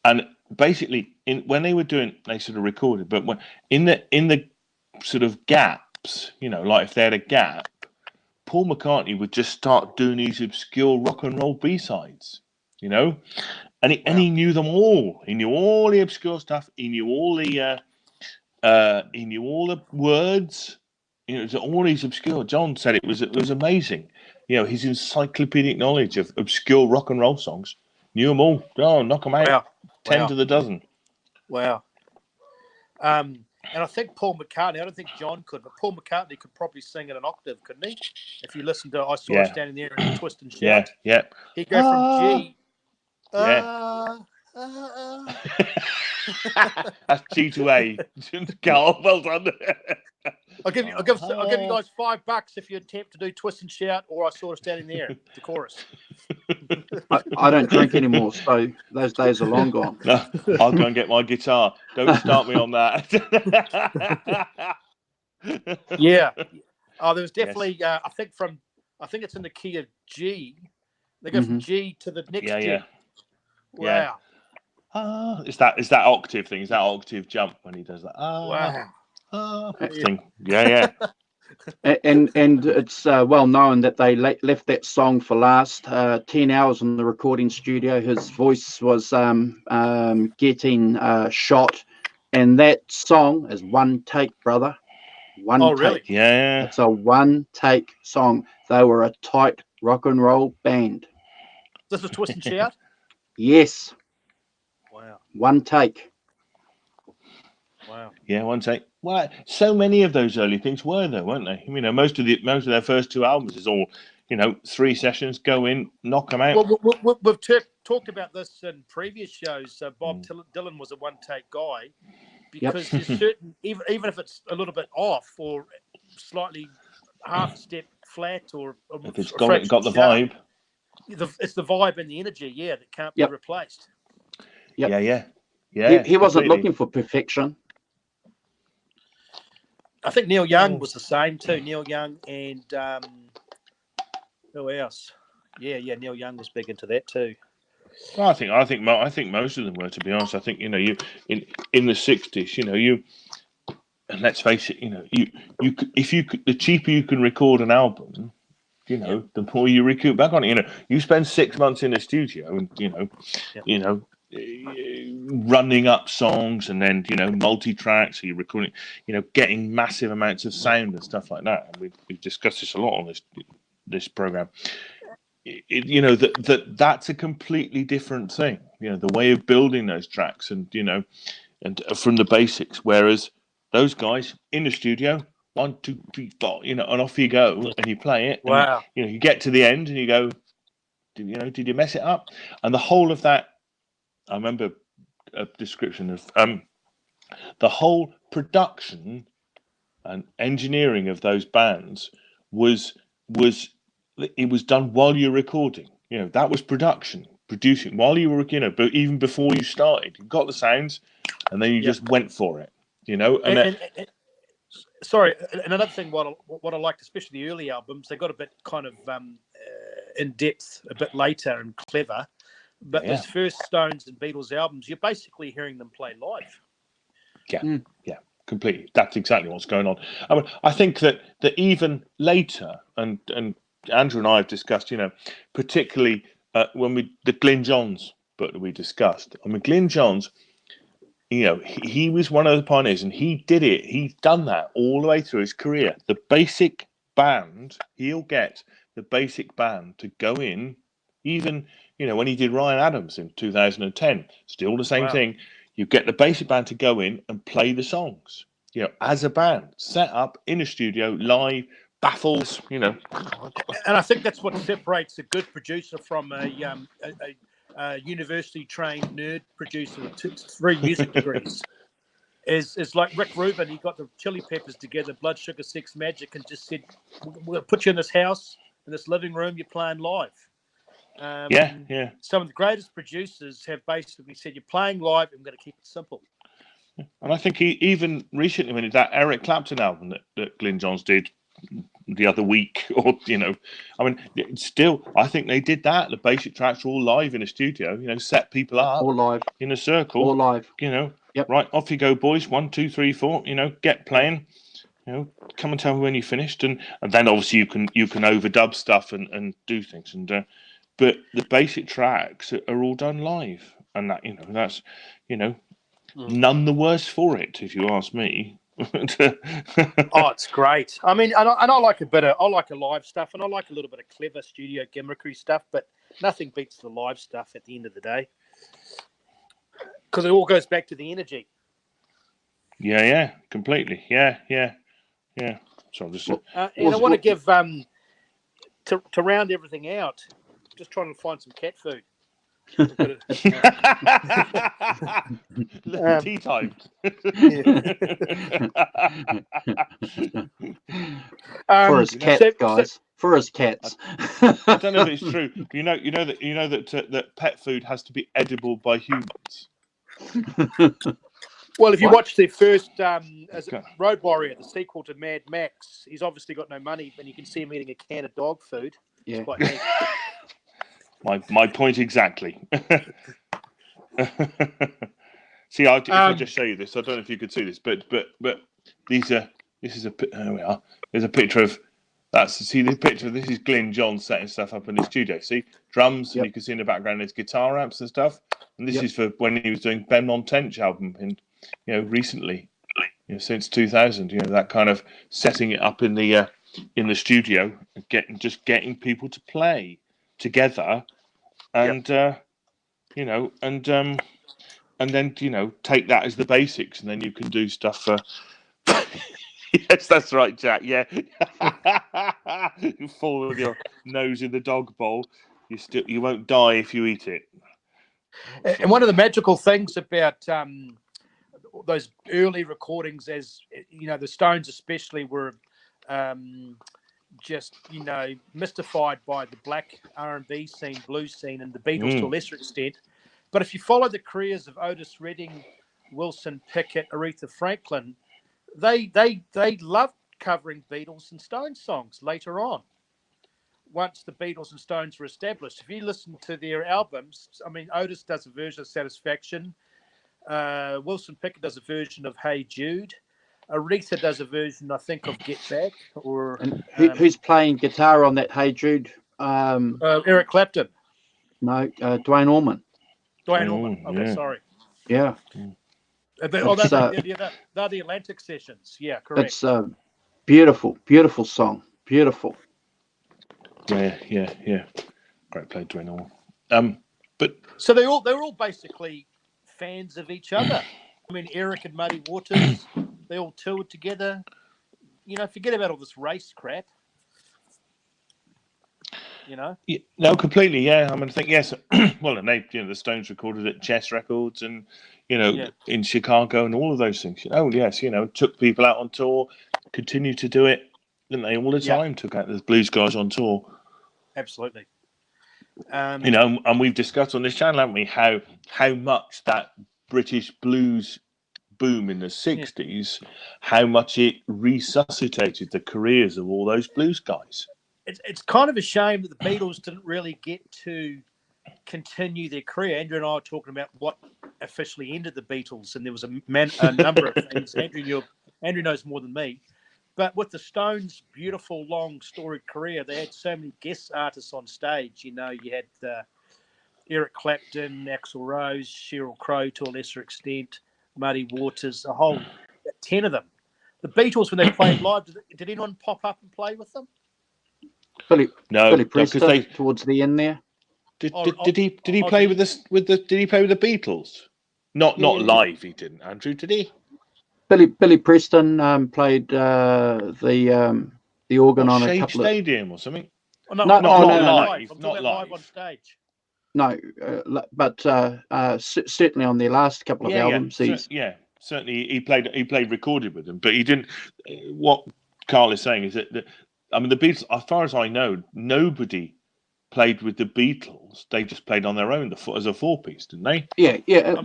and basically, when they were doing, they sort of recorded, but in the sort of gaps, you know, like if they had a gap, Paul McCartney would just start doing these obscure rock and roll B-sides, you know, and he knew them all. He knew all the obscure stuff. He knew all the words. You know, all these obscure. John said it was amazing. You know, his encyclopedic knowledge of obscure rock and roll songs. Knew them all. Oh, knock them out. Wow. 10 to the dozen. Wow. And I think Paul McCartney, I don't think John could, but Paul McCartney could probably sing at an octave, couldn't he? If you listen to I Saw Her Standing There and Twist and Shout. Yeah. He'd go from G. That's G to A. Carl, well done. I'll give you guys $5 if you attempt to do Twist and Shout, or I saw it standing there, the chorus. I don't drink anymore, so those days are long gone. No, I'll go and get my guitar. Don't start me on that. Yeah. Oh, there was definitely. Yes. I think it's in the key of G. They go from G to the next G. Yeah. Wow. Yeah. Is that octave thing? Is that octave jump when he does that? Wow. Thing. Yeah. And it's well known that they left that song for last. 10 hours in the recording studio. His voice was getting shot, and that song is one take, brother. One take. Really? Yeah. It's a one take song. They were a tight rock and roll band. This was Twist and Shout? Yes. Wow. One take. Wow. Yeah, one take. Well, so many of those early things were though, weren't they? You know, most of their first 2 albums is all, 3 sessions, go in, knock them out. Well, we've talked about this in previous shows. Bob Dylan was a one take guy because there's certain, even if it's a little bit off or slightly half a step flat or if it's got the vibe. It's the vibe and the energy, that can't be replaced. Yeah. He wasn't looking for perfection. I think Neil Young was the same too. Neil Young and who else? Yeah. Neil Young was big into that too. Well, I think most of them were, to be honest. I think in the '60s, and let's face it, the cheaper you can record an album, the more you recoup back on it. You spend 6 months in a studio, and running up songs, and then multi-tracks. So you're recording, getting massive amounts of sound and stuff like that. And we've discussed this a lot on this program. That's a completely different thing. The way of building those tracks, and from the basics. Whereas those guys in the studio, 1, 2, 3, 4, and off you go, and you play it. Wow. And, you get to the end, and you go, did you mess it up? And the whole of that, I remember a description of the whole production and engineering of those bands was done while you're recording. That was producing while you were, but even before you started, you got the sounds, and then you just went for it. Sorry, and another thing, what I liked, especially the early albums, they got a bit kind of in depth a bit later and clever. But those first Stones and Beatles albums, you're basically hearing them play live. Yeah, completely. That's exactly what's going on. I think that even later, and Andrew and I have discussed, particularly when the Glyn Johns book that we discussed. Glyn Johns, he was one of the pioneers, and he did it. He's done that all the way through his career. The basic band, he'll get the basic band to go in, even when he did Ryan Adams in 2010, still the same thing. You get the basic band to go in and play the songs, as a band, set up in a studio, live, baffles, And I think that's what separates a good producer from a university-trained nerd producer with 3 music degrees. Is like Rick Rubin. He got the Chili Peppers together, Blood Sugar Sex Magic, and just said, "We'll put you in this house, in this living room. You're playing live." Some of the greatest producers have basically said, "You're playing live. I'm going to keep it simple." And I think he even recently, when that Eric Clapton album that Glyn Johns did the other week, or still, I think they did that. The basic tracks were all live in a studio. Set people up all live in a circle, all live. Right, off you go, boys. 1, 2, 3, 4. Get playing. Come and tell me when you finished, and then obviously you can overdub stuff and do things, but the basic tracks are all done live, and that that's none the worse for it, if you ask me. It's great. And I like a live stuff, and I like a little bit of clever studio gimmickry stuff, but nothing beats the live stuff at the end of the day, because it all goes back to the energy. Yeah, completely. Yeah. So I'm just. And I want to give to round everything out. Just trying to find some cat food. Tea time. For us cats, guys. For us cats. I don't know if it's true. You know that pet food has to be edible by humans. Well, if you watch the first Road Warrior, the sequel to Mad Max, he's obviously got no money, and you can see him eating a can of dog food. Yeah. It's quite neat. My point exactly. See, if I just show you this, I don't know if you could see this, but this is a there we are. There's a picture of see the picture. This is Glyn John setting stuff up in the studio. See drums, and you can see in the background there's guitar amps and stuff. And this is for when he was doing Ben Montench album recently, since 2000. That kind of setting it up in the studio, getting people to play together, and and then take that as the basics, and then you can do stuff for. Yes, that's right, Jack. Yeah, you fall with your nose in the dog bowl. You won't die if you eat it. And one of the magical things about those early recordings, as the Stones especially were just mystified by the black R&B scene, blues scene, and the Beatles to a lesser extent. But if you follow the careers of Otis Redding, Wilson Pickett, Aretha Franklin, they loved covering Beatles and Stones songs later on. Once the Beatles and Stones were established, if you listen to their albums, I mean, Otis does a version of Satisfaction. Wilson Pickett does a version of Hey Jude. Aretha does a version, I think, of Get Back. Who's playing guitar on that Hey Jude? Eric Clapton. No, Dwayne Allman. Dwayne Allman. Okay, sorry. Yeah. They're the Atlantic sessions. Yeah, correct. It's a beautiful, beautiful song. Beautiful. Yeah. Great play, Dwayne Allman. But so they're all basically fans of each other. I mean, Eric and Muddy Waters, they all toured together. Forget about all this race crap. Yeah, no, completely. Yeah, I mean, I think yes. Well, and they, the Stones recorded at Chess Records, and in Chicago, and all of those things. Oh yes, took people out on tour, continued to do it, didn't they? All the time took out the blues guys on tour. Absolutely. And we've discussed on this channel, haven't we, how much that British blues boom in the 60s, how much it resuscitated the careers of all those blues guys. It's kind of a shame that the Beatles didn't really get to continue their career. Andrew and I were talking about what officially ended the Beatles, and there was a number of things. Andrew knows more than me. But with the Stones' beautiful, long, storied career, they had so many guest artists on stage. You had Eric Clapton, Axl Rose, Sheryl Crow to a lesser extent, Muddy Waters, a whole 10 of them. The Beatles, when they played live, did anyone pop up and play with them? Billy Preston towards the end there. Did he play with the Beatles? Not live. He didn't. Andrew, did he? Billy Preston played the organ on a couple Stadium or something. No, not live. Not live on stage. No, but certainly on their last couple of albums. Certainly he played recorded with them, but he didn't. What Carl is saying is that the Beatles, as far as I know, nobody played with the Beatles. They just played on their own as a four-piece, didn't they? Yeah.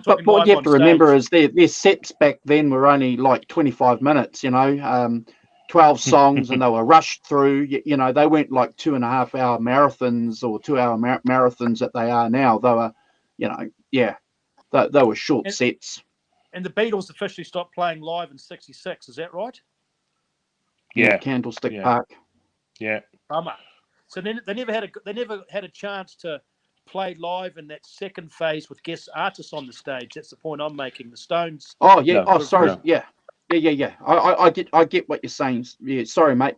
But what you have to remember is their sets back then were only like 25 minutes, 12 songs, and they were rushed through. They weren't like 2.5 hour marathons or 2 hour marathons that they are now. They were, they were short sets. And the Beatles officially stopped playing live in '66. Is that right? Yeah, Candlestick Park. Yeah. Bummer. So they never had a chance to play live in that second phase with guest artists on the stage. That's the point I'm making. The Stones. Oh yeah. No. Oh sorry. No. Yeah. I get what you're saying. Yeah. Sorry, mate.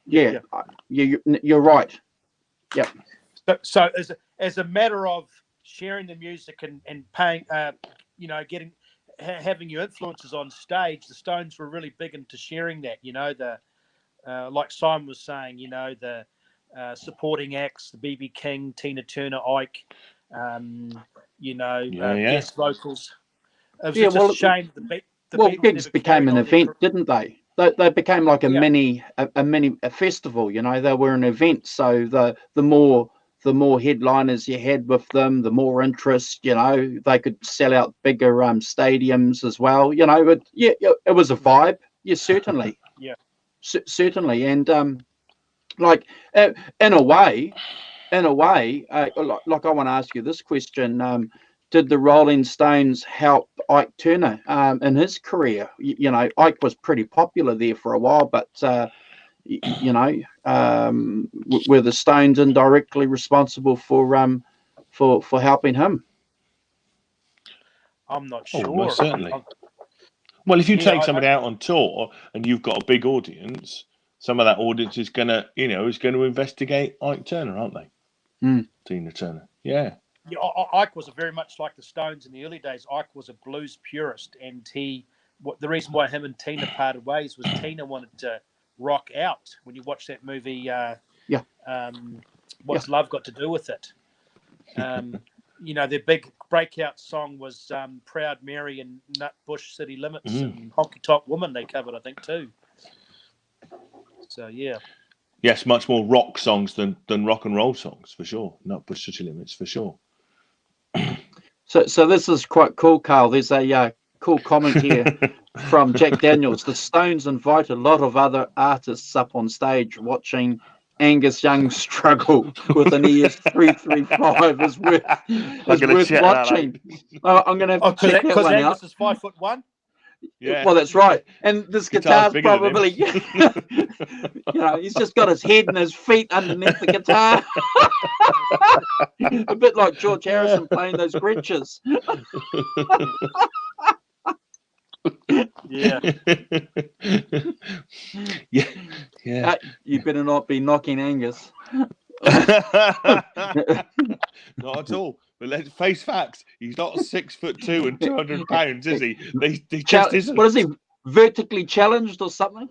You're right. Yeah. So as a matter of sharing the music and paying, having your influences on stage, the Stones were really big into sharing that. Like Simon was saying, the supporting acts, the B.B. King, Tina Turner, Ike, guest vocals. It was just a shame the Beatles gigs never became an event, career. didn't they? They became like a mini festival. They were an event. So the more headliners you had with them, the more interest. They could sell out bigger stadiums as well. It was a vibe. Yeah, certainly. Yeah, certainly. And in a way, like I want to ask you this question. Did the Rolling Stones help Ike Turner in his career? Ike was pretty popular there for a while, but were the Stones indirectly responsible for helping him? I'm not sure. Most certainly. Well, if you take somebody out on tour and you've got a big audience, some of that audience is going to investigate Ike Turner, aren't they? Tina Turner. Yeah. Yeah, Ike was very much like the Stones in the early days. Ike was a blues purist, and the reason why him and Tina parted ways was Tina wanted to rock out. When you watch that movie, What's Love Got to Do with It? Their big breakout song was Proud Mary and Nutbush City Limits and Honky Tonk Woman they covered, I think, too. So, yeah. Yes, much more rock songs than rock and roll songs, for sure. Nutbush City Limits, for sure. So this is quite cool, Carl. There's a cool comment here from Jack Daniels. The Stones invite a lot of other artists up on stage. Watching Angus Young struggle with an ES335 is worth watching. I'm going to have to check that one out. Because Angus is 5'1". Yeah. Well, that's right. And this guitar's probably, he's just got his head and his feet underneath the guitar. A bit like George Harrison playing those Gretches. Yeah. Yeah. You better not be knocking Angus. Not at all. But let's face facts. He's not 6'2" and 200 pounds, is he? They just isn't. What is he? Vertically challenged or something?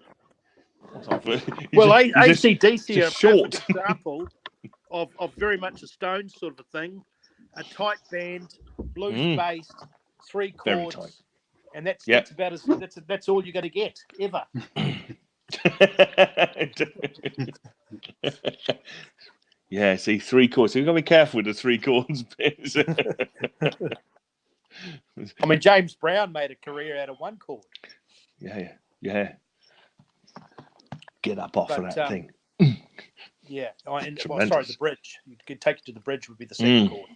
Well, AC/DC are a perfect example of very much a Stones sort of a thing. A tight band, blues based, 3 chords, and that's about that's all you're going to get ever. Yeah, see, 3 chords. So you've got to be careful with the 3 chords bits. I mean, James Brown made a career out of 1 chord. Yeah. Get up off of that thing. Yeah. The bridge. You could take it to the bridge would be the second chord.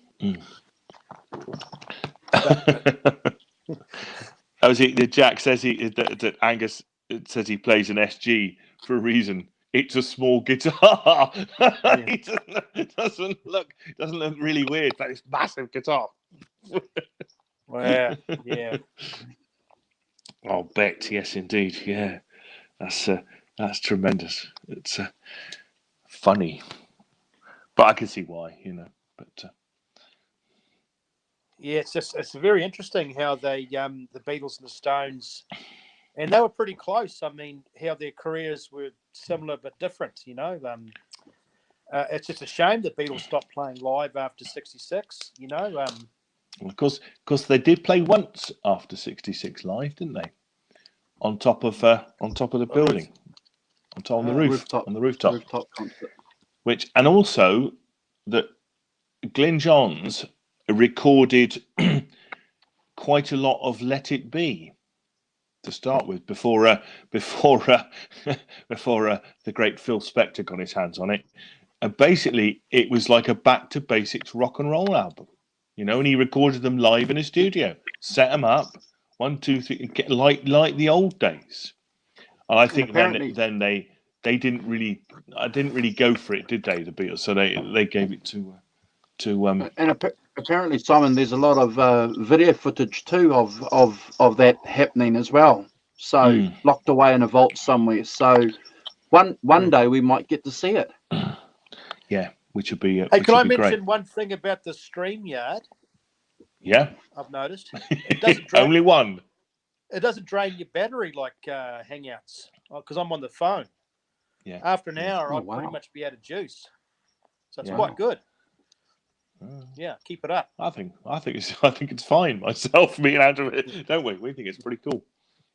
Jack says that Angus says he plays an SG for a reason. It's a small guitar. It doesn't look really weird, but it's massive guitar. Well, yeah. Oh, Bet, yes, indeed, yeah. That's tremendous. It's funny, but I can see why, But yeah, it's very interesting how they the Beatles and the Stones, and they were pretty close. I mean, how their careers were similar but different. It's just a shame that Beatles stopped playing live after '66. Of course, they did play once after '66 live, didn't they? On top of the building, on the rooftop concert. And also that Glyn Johns recorded quite a lot of Let It Be to start with before the great Phil Spector got his hands on it. And basically, it was like a back to basics rock and roll album, and he recorded them live in a studio, set them up, 1, 2, 3, like the old days. And I think then they didn't really go for it, did they, the Beatles? So they gave it to and apparently, Simon, there's a lot of video footage too of that happening as well. So locked away in a vault somewhere. So one day we might get to see it. Yeah, which would be. Hey, can I mention one thing about the StreamYard? Yeah, I've noticed it doesn't drain, only one. It doesn't drain your battery like Hangouts because I'm on the phone. Yeah. After an hour, I'd pretty much be out of juice. So it's quite good. Yeah, keep it up. I think it's fine myself. Me and Andrew, don't we? We think it's pretty cool.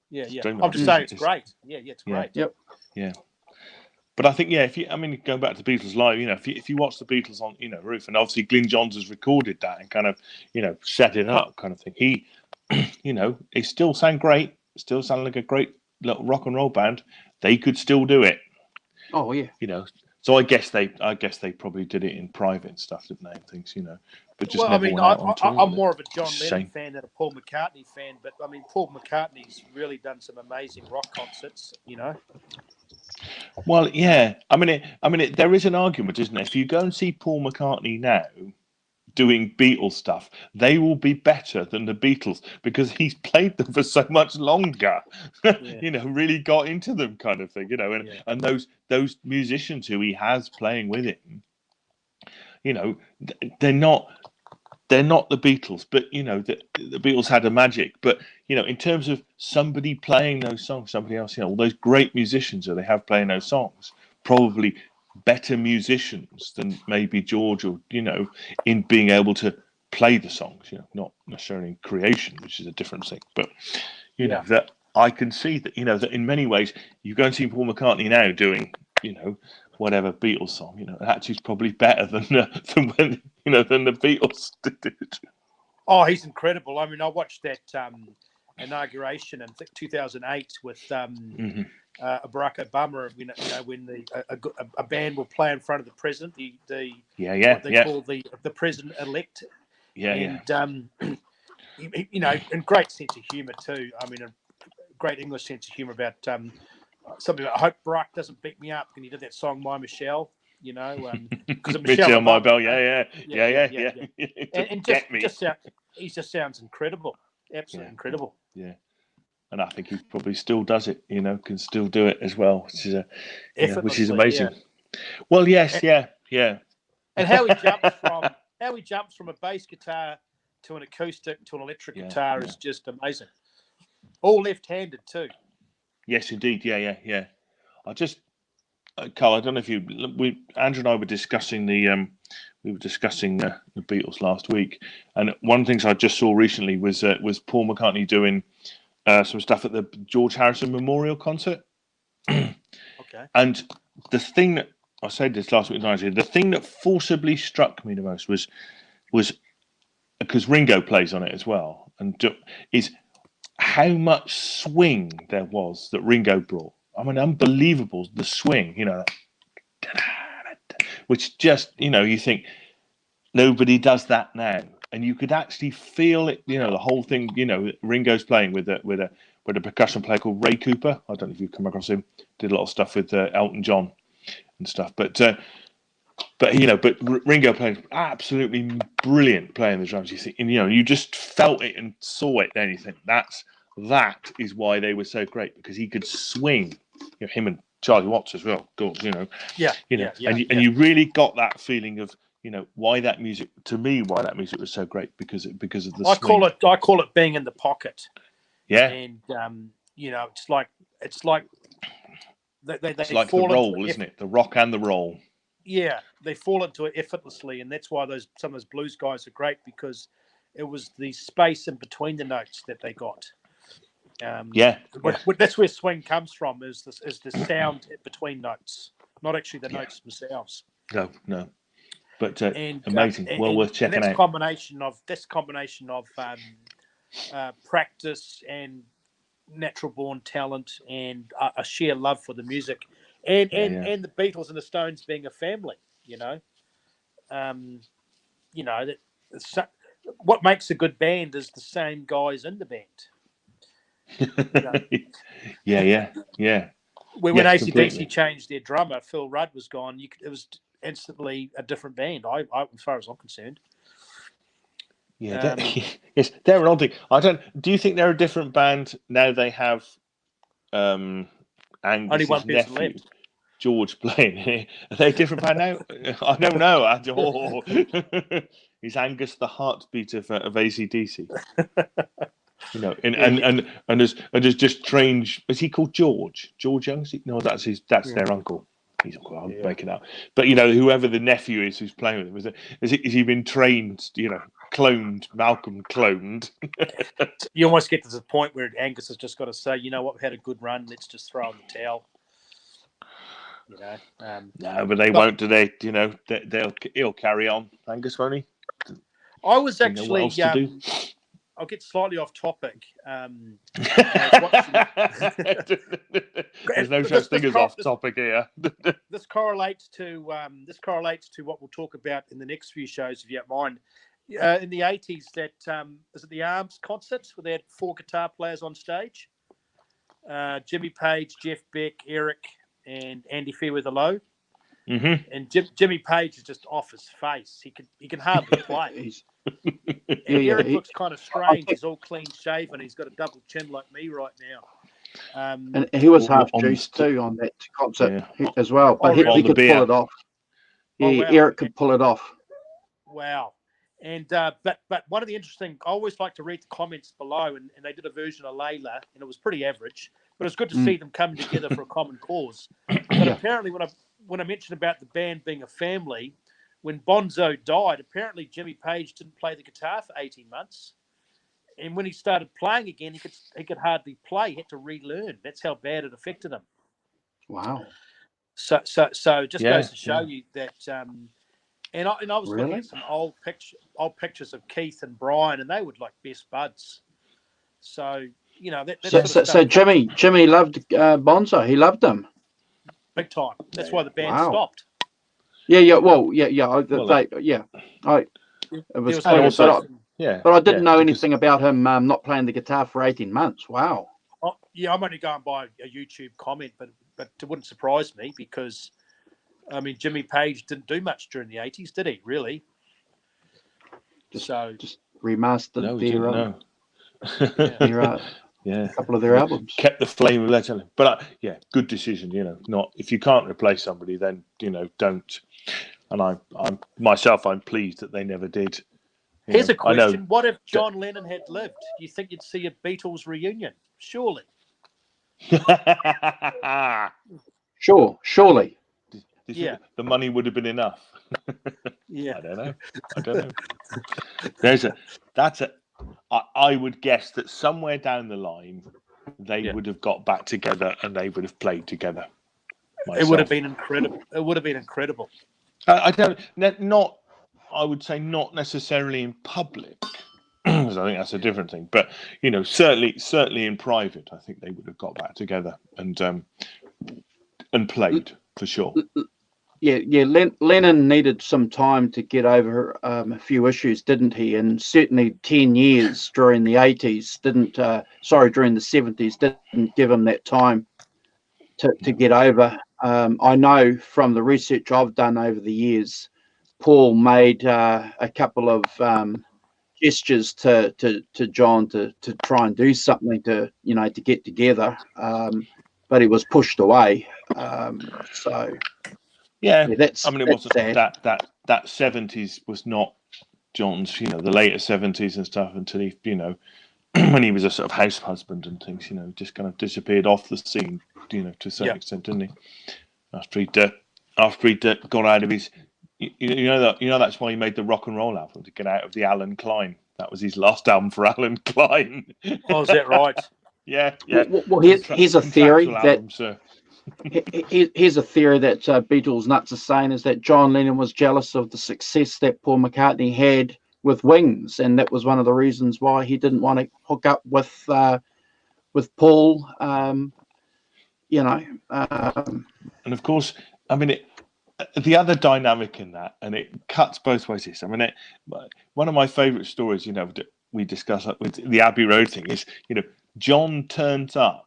Yeah. I'm just saying it's great. Yeah, it's great. Yep. Yeah. But I think, going back to Beatles Live, if you watch the Beatles on, Roof, and obviously Glyn Johns has recorded that and kind of, set it up kind of thing. He, it still sound great, still sound like a great little rock and roll band. They could still do it. Oh yeah. So I guess they probably did it in private and stuff, didn't they? And things, but just Well, never went out on tour. I'm more of a John Lennon fan than a Paul McCartney fan. But I mean, Paul McCartney's really done some amazing rock concerts. Well, yeah. I mean, there is an argument, isn't there? If you go and see Paul McCartney now doing Beatles stuff, they will be better than the Beatles because he's played them for so much longer. Really got into them, kind of thing. And those musicians who he has playing with him, they're not the Beatles, but the Beatles had a magic. But in terms of somebody playing those songs, somebody else, all those great musicians that they have playing those songs, probably better musicians than maybe George, or in being able to play the songs. Not necessarily in creation, which is a different thing. But that I can see that that in many ways you go and see Paul McCartney now doing whatever Beatles song, actually is probably better than when than the Beatles did it. Oh, he's incredible. I mean, I watched that inauguration in 2008 with Barack Obama. When a band will play in front of the president, what they call the president elect. And and great sense of humour too. I mean, a great English sense of humour about something about, I hope Barack doesn't beat me up. And he did that song, My Michelle, because of Michelle My Bell, yeah. And he just sounds incredible, absolutely incredible. Yeah, and I think he probably still does it. Can still do it as well, which is amazing. Yeah. Well, yes, yeah. And how he jumps from a bass guitar to an acoustic to an electric guitar is just amazing. All left-handed too. Yes, indeed. Yeah. Carl, I don't know if Andrew and I were discussing the Beatles last week, and one of the things I just saw recently was Paul McCartney doing some stuff at the George Harrison Memorial Concert. Okay. And the thing that I said this last week, the thing that forcibly struck me the most was because Ringo plays on it as well, and is how much swing there was that Ringo brought. I mean, unbelievable, the swing, which just, you think nobody does that now. And you could actually feel it, the whole thing, Ringo's playing with a percussion player called Ray Cooper. I don't know if you've come across him. Did a lot of stuff with Elton John and stuff. But Ringo played absolutely brilliant playing the drums. You think, you just felt it and saw it. Then you think that is why they were so great, because he could swing. Him and Charlie Watts as well. Of course, And you really got that feeling of why that music was so great because of the. I call it being in the pocket. Yeah, and it's like they it's like the roll, isn't it? The rock and the roll. Yeah, they fall into it effortlessly, and that's why some of those blues guys are great, because it was the space in between the notes that they got. That's where swing comes from. Is the sound between notes, not actually the notes themselves. No, but amazing. Worth checking out. This combination of practice and natural born talent and a sheer love for the music, and the Beatles and the Stones being a family. What makes a good band is the same guys in the band. Yeah. When AC/DC changed their drummer, Phil Rudd was gone. It was instantly a different band. As far as I'm concerned. Yeah, yes, they're an odd thing. Do you think they're a different band now? They have Angus's only one person nephew, left. George, playing. Are they a different band now? I don't know at all. Is Angus the heartbeat of AC/DC? And there's just strange. Is he called George? George Young? No, that's their uncle. I'm making up. But, whoever the nephew is who's playing with him, has he been trained, cloned, Malcolm cloned? You almost get to the point where Angus has just got to say, you know what, we've had a good run, let's just throw in the towel. No, but they won't today. He'll carry on. Angus, won't he? I was actually. I'll get slightly off topic. There's no such thing as off topic here. This correlates to what we'll talk about in the next few shows, if you don't mind. In the 80s, was it the Arms concert where they had 4 guitar players on stage? Jimmy Page, Jeff Beck, Eric, and Andy Fairweather-Low. Mm-hmm. And Jimmy Page is just off his face. He can hardly play. Eric looks kind of strange. He's all clean shaven. He's got a double chin like me right now. And he was half juiced too on that concert as well. But he could pull it off. Yeah, wow. Eric could pull it off. Wow. And but one of the interesting, I always like to read the comments below, and they did a version of Layla, and it was pretty average. But it's good to see them coming together for a common cause. But apparently, when I mentioned about the band being a family, when Bonzo died, apparently Jimmy Page didn't play the guitar for 18 months. And when he started playing again, he could hardly play. He had to relearn. That's how bad it affected him. Wow. So it just goes to show you that. And I was looking at some old pictures of Keith and Brian, and they were like best buds. So so Jimmy loved Bonzo. He loved him big time. That's why the band stopped. Yeah. Well, yeah. It was close, but I didn't know anything about him not playing the guitar for 18 months. Wow. I'm only going by a YouTube comment, but it wouldn't surprise me because, I mean, Jimmy Page didn't do much during the 80s, did he? Really? Just remastered a couple of their albums. Kept the flame of Led Zeppelin. But good decision. Not if you can't replace somebody, then don't. And I'm pleased that they never did. Here's a question: what if John Lennon had lived? Do you think you'd see a Beatles reunion? Surely. Surely. The money would have been enough. Yeah. I don't know. I would guess that somewhere down the line they would have got back together and they would have played together. It would have been incredible. I would say not necessarily in public, because I think that's a different thing. But certainly in private, I think they would have got back together and played for sure. Yeah. Lennon needed some time to get over a few issues, didn't he? And certainly 10 years during the 80s during the 70s didn't give him that time to get over. I know from the research I've done over the years, Paul made a couple of gestures to John to try and do something to get together, but he was pushed away. it wasn't sad. that 70s was not John's, the later 70s and stuff until he, when he was a sort of house husband and things, just kind of disappeared off the scene, to a certain extent, didn't he? After he'd got out of his, that's why he made the rock and roll album, to get out of the Alan Klein. That was his last album for Alan Klein. Oh, is that right? Yeah. Well, here's a theory that. Here's a theory that Beatles nuts are saying, is that John Lennon was jealous of the success that Paul McCartney had with Wings, and that was one of the reasons why he didn't want to hook up with Paul. And of course, the other dynamic in that, and it cuts both ways. One of my favourite stories, that we discuss with the Abbey Road thing is, John turns up,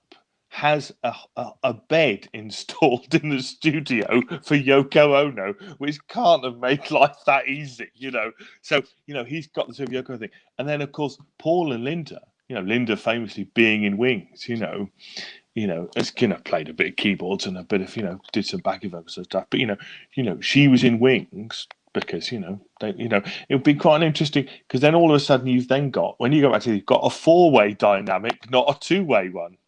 has a bed installed in the studio for Yoko Ono, which can't have made life that easy, So, he's got the sort of Yoko Ono thing. And then, of course, Paul and Linda, Linda famously being in Wings, has played a bit of keyboards and a bit of, did some backing vocals and stuff. But, she was in Wings because, it would be quite interesting, because then all of a sudden you've then got, when you go back to, you've got a 4-way dynamic, not a 2-way one,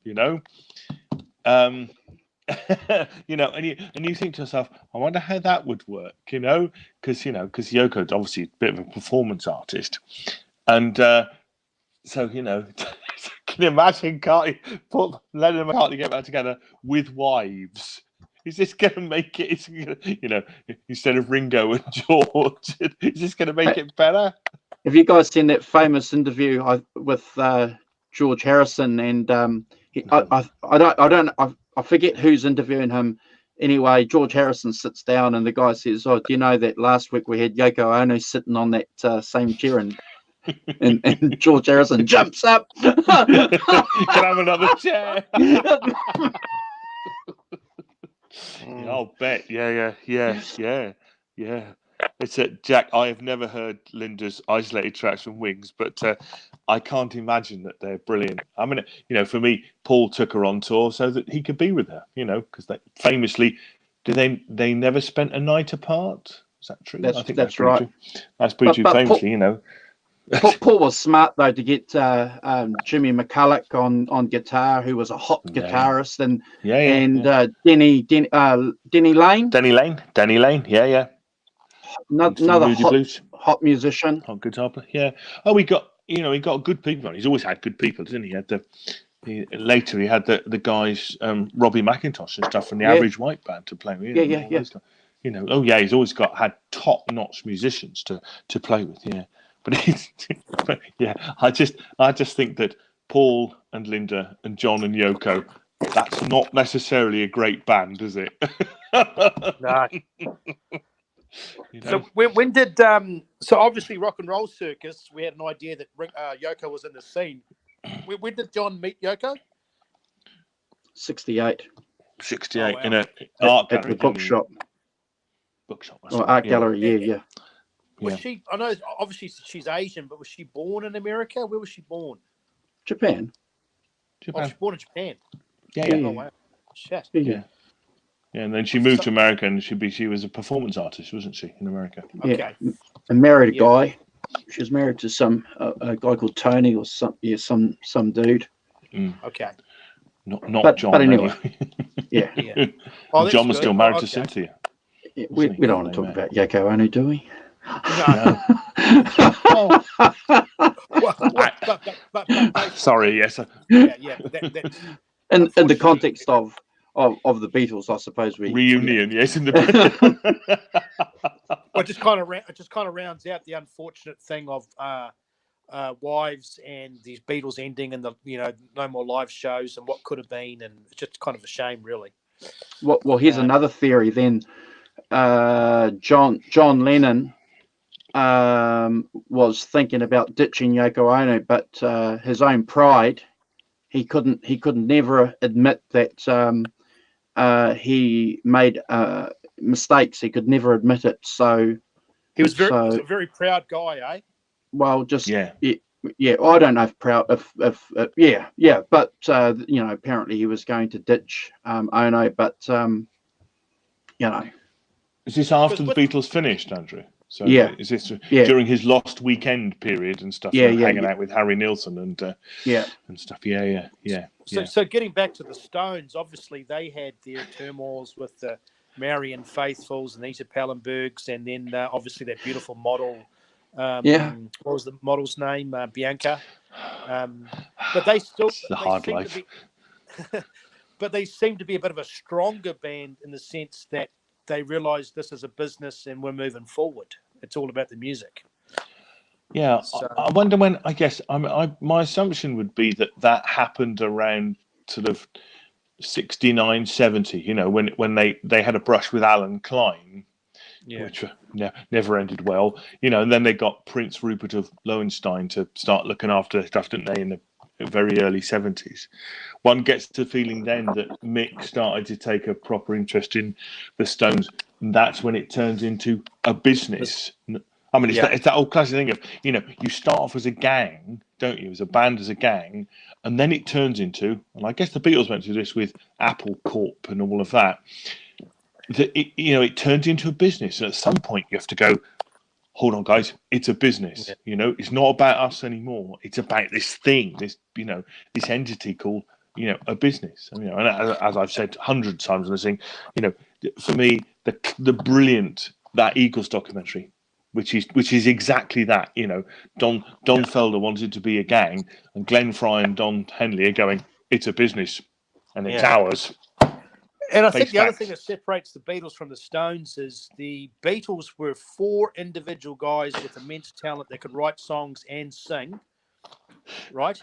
and you think to yourself, I wonder how that would work, because Yoko's obviously a bit of a performance artist, and so can you imagine, can't you, put Lennon and McCartney get back together with wives? Is this going to make it? Instead of Ringo and George, is this going to make it better? Have you guys seen that famous interview with George Harrison? And I forget who's interviewing him. Anyway, George Harrison sits down and the guy says, "Oh, do you know that last week we had Yoko Ono sitting on that same chair?" And George Harrison jumps up. Can I have another chair? I'll bet. Yeah. It's Jack. I have never heard Linda's isolated tracks from Wings, but I can't imagine that they're brilliant. I mean, for me, Paul took her on tour so that he could be with her. Because they famously, they never spent a night apart? Is that true? I think that's right. True. That's pretty famously, Paul was smart though to get Jimmy McCulloch on guitar, who was a hot guitarist, and Denny Lane. Denny Lane. Yeah. Another hot musician. Hot guitar player. Yeah. Oh, he got good people on. He's always had good people, didn't he? Later he had the guys, Robbie McIntosh and stuff from the Average White Band to play with. Yeah. He's always had top-notch musicians to play with. Yeah. But I just think that Paul and Linda and John and Yoko, that's not necessarily a great band, is it? No. So when did so obviously Rock and Roll Circus, we had an idea that Yoko was in the scene. When did John meet Yoko? 68. 68 in an art gallery. At the bookshop. Art gallery, yeah. Was she? I know, obviously she's Asian, but was she born in America? Where was she born? Japan. Oh, she was born in Japan. Yeah. Oh, wow. Shit. Yeah. Yeah, and then she moved to America, and she was a performance artist, wasn't she, in America? Okay. And married a guy. She was married to some a guy called Tony or some dude. Okay. Not John. But anyway. Yeah. Oh, John was still married to Cynthia. Yeah, we don't want to talk about Yoko Ono, do we? No. Sorry, yes. Yeah. In the context of the Beatles, I suppose we reunion, yes, in the. Well, it just kind of rounds out the unfortunate thing of Wives and these Beatles ending, and no more live shows and what could have been, and it's just kind of a shame, really. Well, here's another theory. Then John Lennon was thinking about ditching Yoko Ono, but his own pride, he could never admit that he made mistakes. He could never admit it. So he was a very proud guy, eh? Well, just yeah. I don't know if proud, but apparently he was going to ditch Ono, but Is this after the Beatles finished, Andrew? So is this during his Lost Weekend period and stuff? Hanging out with Harry Nilsson and stuff. Yeah. So getting back to the Stones, obviously they had their turmoils with the Marian Faithfuls and Anita Pallenbergs, and then obviously that beautiful model. What was the model's name? Bianca. But they still the hard life. But they seem to be a bit of a stronger band in the sense that they realised this is a business and we're moving forward. It's all about the music. Yeah, so, I wonder when. I guess my assumption would be that happened around sort of 69, 70. When they had a brush with Alan Klein, which never ended well. And then they got Prince Rupert of Lowenstein to start looking after stuff, didn't they? In the very early 70s. One gets the feeling then that Mick started to take a proper interest in the Stones. And that's when it turns into a business. I mean, it's that old classic thing of, you start off as a gang, don't you? As a band, as a gang. And then it turns into, and I guess the Beatles went through this with Apple Corp and all of that. That it turns into a business. And at some point you have to go, hold on, guys, it's a business. It's not about us anymore. It's about this thing, this entity called a business. And as I've said hundreds of times in this thing, for me, the brilliant that Eagles documentary, which is exactly that. Don Felder wanted to be a gang, and Glenn Fry and Don Henley are going, it's a business, and it's ours. And I think the other thing that separates the Beatles from the Stones is the Beatles were 4 individual guys with immense talent that could write songs and sing, right?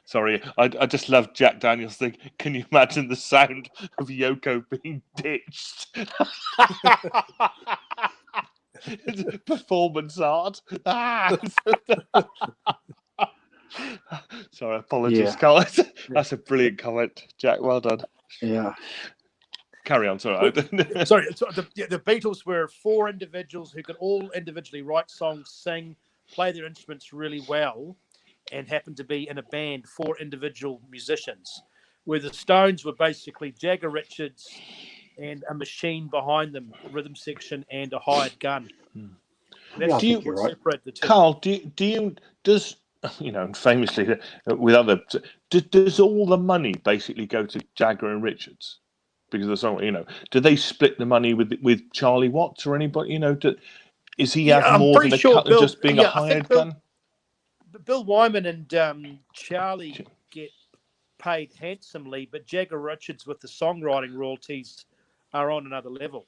Sorry, I just love Jack Daniels' thing. Can you imagine the sound of Yoko being ditched? Performance art. Sorry, apologies, Carl. That's a brilliant comment, Jack. Well done. Yeah. Carry on. Sorry. The Beatles were 4 individuals who could all individually write songs, sing, play their instruments really well, and happened to be in a band, 4 individual musicians. Where the Stones were basically Jagger Richards and a machine behind them, a rhythm section and a hired gun. That's what separated the two. Carl, does famously with other, does all the money basically go to Jagger and Richards? Because of the song, do they split the money with Charlie Watts or anybody? Is he have more than a cut of just being a hired gun? Bill Wyman and Charlie get paid handsomely, but Jagger Richards with the songwriting royalties are on another level.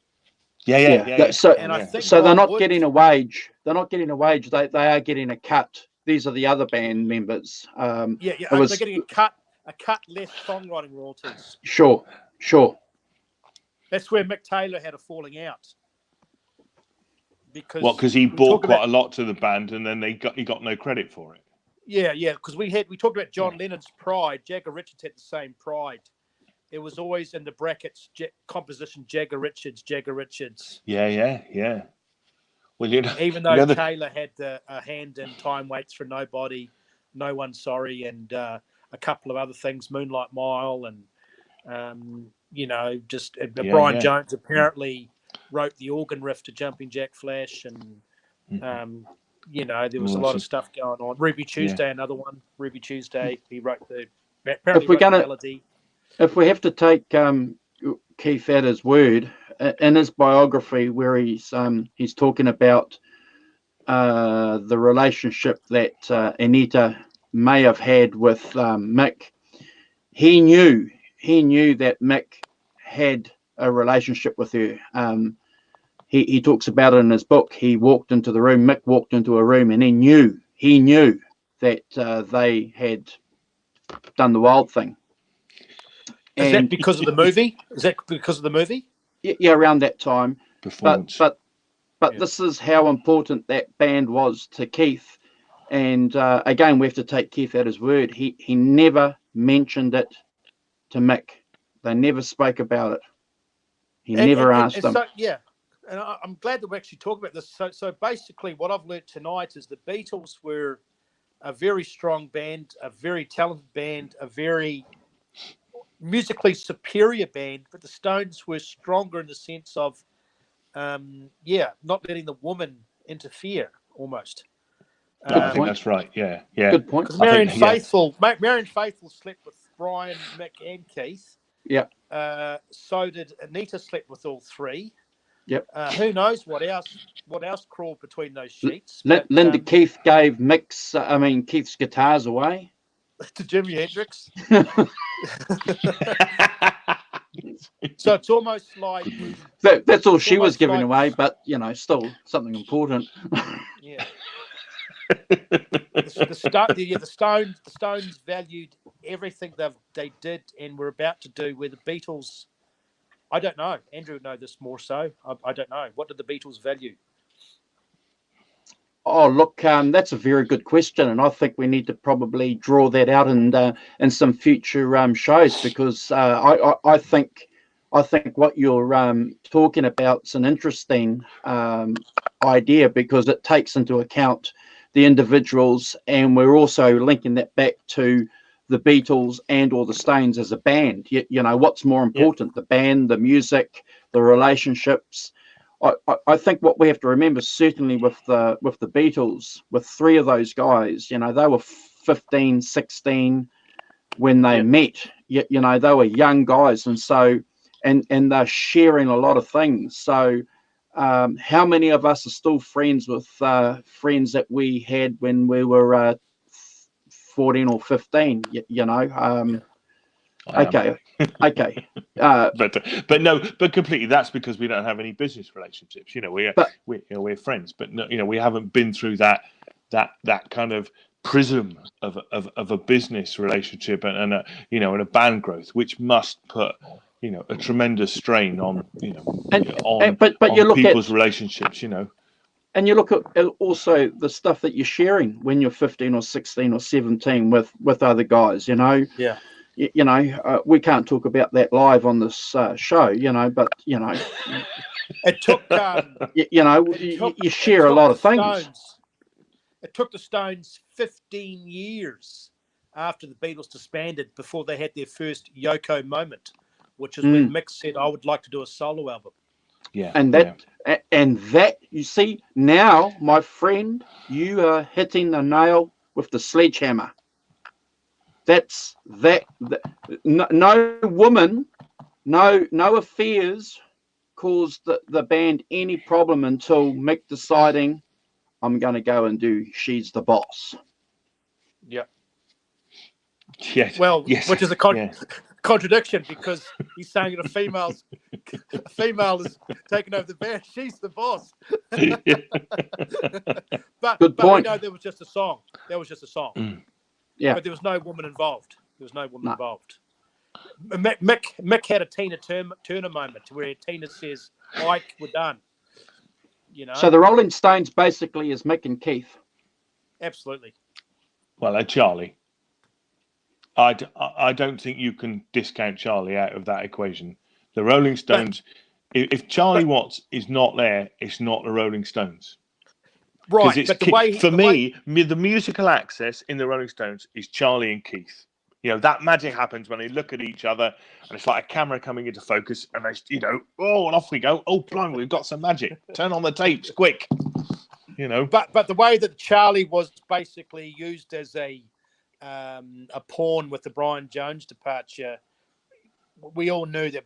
Yeah. So they're not getting a wage. They're not getting a wage. They are getting a cut. These are the other band members. They're getting a cut less songwriting royalties. Sure. That's where Mick Taylor had a falling out. Because he bought quite a lot to the band, and then he got no credit for it. Yeah. Because we talked about John Lennon's pride. Jagger Richards had the same pride. It was always in the brackets composition Jagger Richards. Yeah. Well, even though Taylor had a hand in Time Waits for Nobody, No One Sorry, and a couple of other things, Moonlight Mile, and Brian Jones apparently wrote the organ riff to Jumping Jack Flash, and there was a lot of stuff going on. Ruby Tuesday, another one. Ruby Tuesday, he wrote the melody. If we have to take Keith at his word, in his biography where he's talking about the relationship that Anita may have had with Mick, he knew that Mick had a relationship with her. He talks about it in his book. He walked into the room, Mick walked into a room, and he knew that they had done the Wild Thing. Is that because of the movie? Yeah, around that time. But this is how important that band was to Keith. And again, we have to take Keith at his word. He never mentioned it to Mick. They never spoke about it. He never asked them. So, and I'm glad that we actually talk about this. So basically, what I've learned tonight is the Beatles were a very strong band, a very talented band, a very musically superior band, but the Stones were stronger in the sense of, not letting the woman interfere almost. I think that's right. Yeah. Good point. Because Marion Faithfull slept with Brian, Mick, and Keith. Yeah. So did Anita slept with all 3. Yep. Who knows what else crawled between those sheets? Linda Keith gave Keith's guitars away to Jimi Hendrix. So it's almost like that's all she was giving away, but still something important. Yeah. The Stones valued everything they did and were about to do. Where the Beatles, I don't know. Andrew would know this more so. I don't know. What did the Beatles value? Oh, look, that's a very good question, and I think we need to probably draw that out in some future shows, because I think what you're talking about is an interesting idea, because it takes into account the individuals, and we're also linking that back to the Beatles and or the Stones as a band. What's more important, the band, the music, the relationships. I think what we have to remember, certainly with the Beatles, with 3 of those guys, they were 15, 16, when they met. You know, they were young guys, and so and they're sharing a lot of things. So how many of us are still friends with friends that we had when we were 14 or 15? You know. Okay. But completely. That's because we don't have any business relationships. You know, we're friends, but no, you know, we haven't been through that kind of prism of a business relationship and a, you know, and a band growth, which must put, you know, a tremendous strain on, you know, on people's relationships. You know. And you look at also the stuff that you're sharing when you're 15 or 16 or 17 with other guys. You know. Yeah. You know, we can't talk about that live on this show, you know, but, you know, it took, you share a lot of things. It took the Stones 15 years after the Beatles disbanded before they had their first Yoko moment, which is when Mick said, I would like to do a solo album. Yeah. And that, you see, now, my friend, you are hitting the nail with the sledgehammer. That's that. No woman, no affairs caused the band any problem until Mick deciding, I'm going to go and do She's the Boss. Yeah. Yes. Well, yes. which is a contradiction, because he's saying that a female is taking over the band. She's the boss. but good point. We know there was just a song. Yeah. But there was no woman involved. Involved. Mick had a Tina Turner moment where Tina says, Ike, we're done. You know. So the Rolling Stones basically is Mick and Keith. Absolutely. Well, Charlie. I don't think you can discount Charlie out of that equation. The Rolling Stones, if Charlie Watts is not there, it's not the Rolling Stones. Right, but the musical access in the Rolling Stones is Charlie and Keith. You know, that magic happens when they look at each other, and it's like a camera coming into focus, and they, you know, oh, and off we go. Oh, blimey, we've got some magic. Turn on the tapes, quick. You know. But the way that Charlie was basically used as a pawn with the Brian Jones departure, we all knew that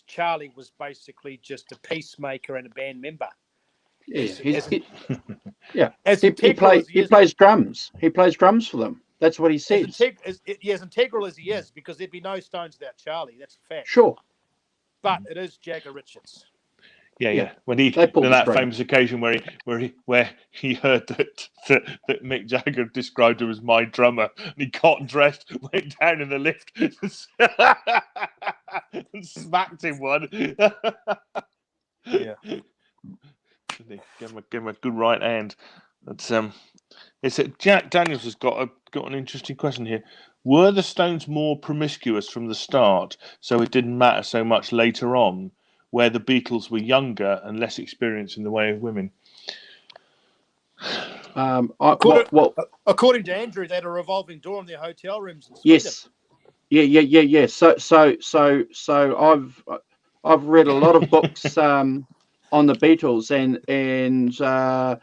Charlie was basically just a peacemaker and a band member. He plays drums. He plays drums for them. That's what he says. As integral as he is, because there'd be no Stones without Charlie. That's a fact. Sure. But it is Jagger Richards. Yeah. When that famous occasion where he heard that Mick Jagger described him as my drummer, and he got dressed, went down in the lift, and smacked him one. Yeah. Give him a good right hand. It's Jack Daniels has got an interesting question here. Were the Stones more promiscuous from the start, so it didn't matter so much later on, where the Beatles were younger and less experienced in the way of women? According to Andrew, they had a revolving door in their hotel rooms in Sweden. Yes. So I've read a lot of books on the Beatles, and the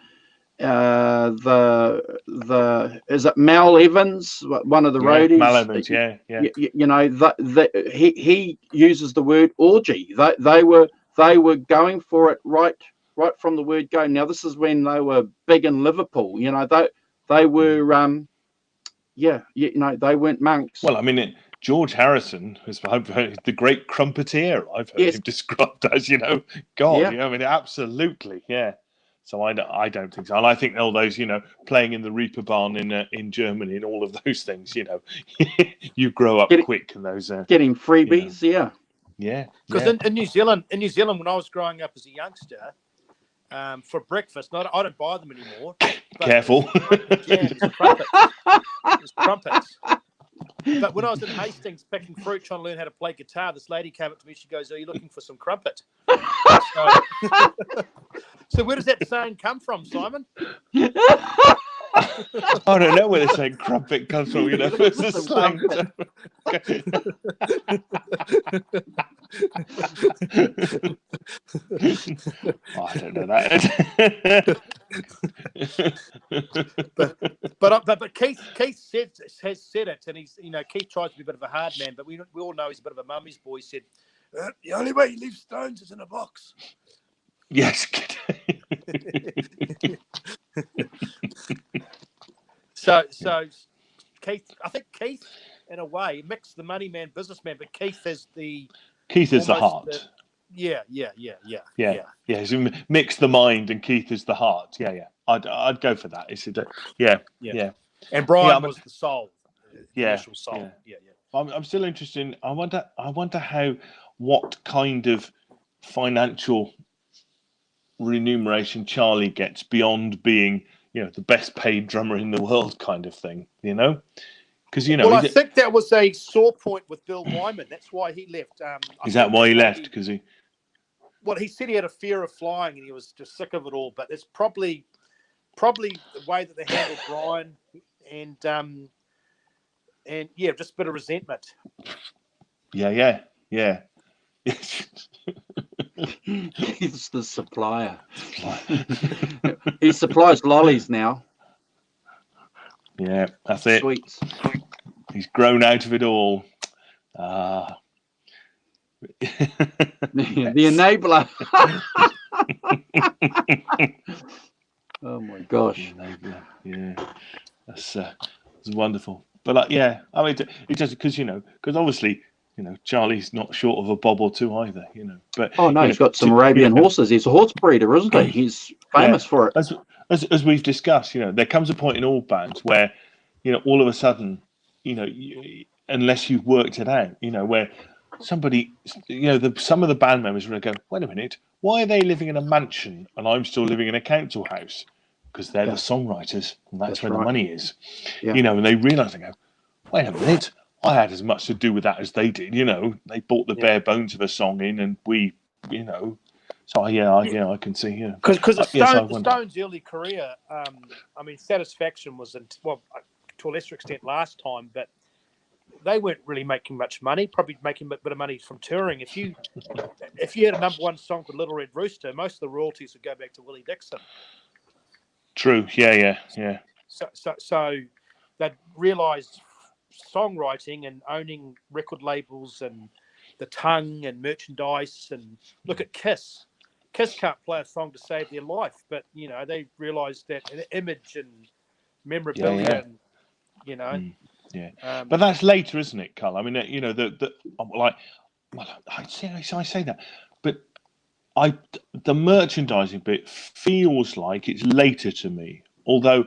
is it Mal Evans, one of the roadies? Mal Evans, yeah. You know, he uses the word orgy. They were going for it right from the word go. Now this is when they were big in Liverpool. You know, they were you know, they weren't monks. Well, I mean, George Harrison is the great crumpeteer. I've heard him described as, you know, God. Yeah. You know, I mean, absolutely, yeah. So I don't think so, and I think all those, you know, playing in the Reeperbahn in Germany and all of those things, you know, you grow up quick and those getting freebies, you know. Yeah. Because in New Zealand, when I was growing up as a youngster, for breakfast, I don't buy them anymore. Careful. There's crumpets. But when I was in Hastings picking fruit, trying to learn how to play guitar, this lady came up to me. She goes, "Are you looking for some crumpet?" So where does that saying come from, Simon? I don't know where the saying crumpet comes from. You know, it's a slang. I don't know that. But Keith has said it, and he's Keith tries to be a bit of a hard man, but we all know he's a bit of a mummy's boy. He said the only way you leave Stones is in a box. Yes. So Keith, I think Keith, in a way, mixed the money man, businessman, but Keith is the heart. Yeah. Mix the mind, and Keith is the heart. Yeah. I'd go for that. Yeah. And Brian was the soul. Initial soul. Yeah. I'm still interested. I wonder what kind of financial remuneration Charlie gets beyond being, the best paid drummer in the world kind of thing. Because I think that was a sore point with Bill Wyman. That's why he left. Is that why he left? Because Well, he said he had a fear of flying, and he was just sick of it all. But it's probably the way that they handled Brian, and just a bit of resentment. Yeah. He's the supplier. He supplies lollies now. Yeah, that's it. Sweets. He's grown out of it all. The enabler. Oh my gosh. Yeah. That's wonderful. But it's just because obviously, Charlie's not short of a bob or two either, But he's got some Arabian horses. He's a horse breeder, isn't he? He's famous for it. As we've discussed, there comes a point in all bands where, all of a sudden, unless you've worked it out, where somebody, some of the band members are going to go, wait a minute, why are they living in a mansion and I'm still living in a council house? Because they're the songwriters, and that's where the money is. Yeah. And they realise, they go, wait a minute, I had as much to do with that as they did. They brought the bare bones of a song in, and we, So I can see. Yeah, because the Stones' early career, Satisfaction was to a lesser extent last time, but they weren't really making much money. Probably making a bit of money from touring. If you had a number one song called Little Red Rooster, most of the royalties would go back to Willie Dixon. True. Yeah. So they'd realised songwriting and owning record labels and the tongue and merchandise, and look at Kiss. Kiss can't play a song to save their life, but they realised that image and memorabilia, but that's later, isn't it, Carl? I mean, I say that, but the merchandising bit feels like it's later to me. Although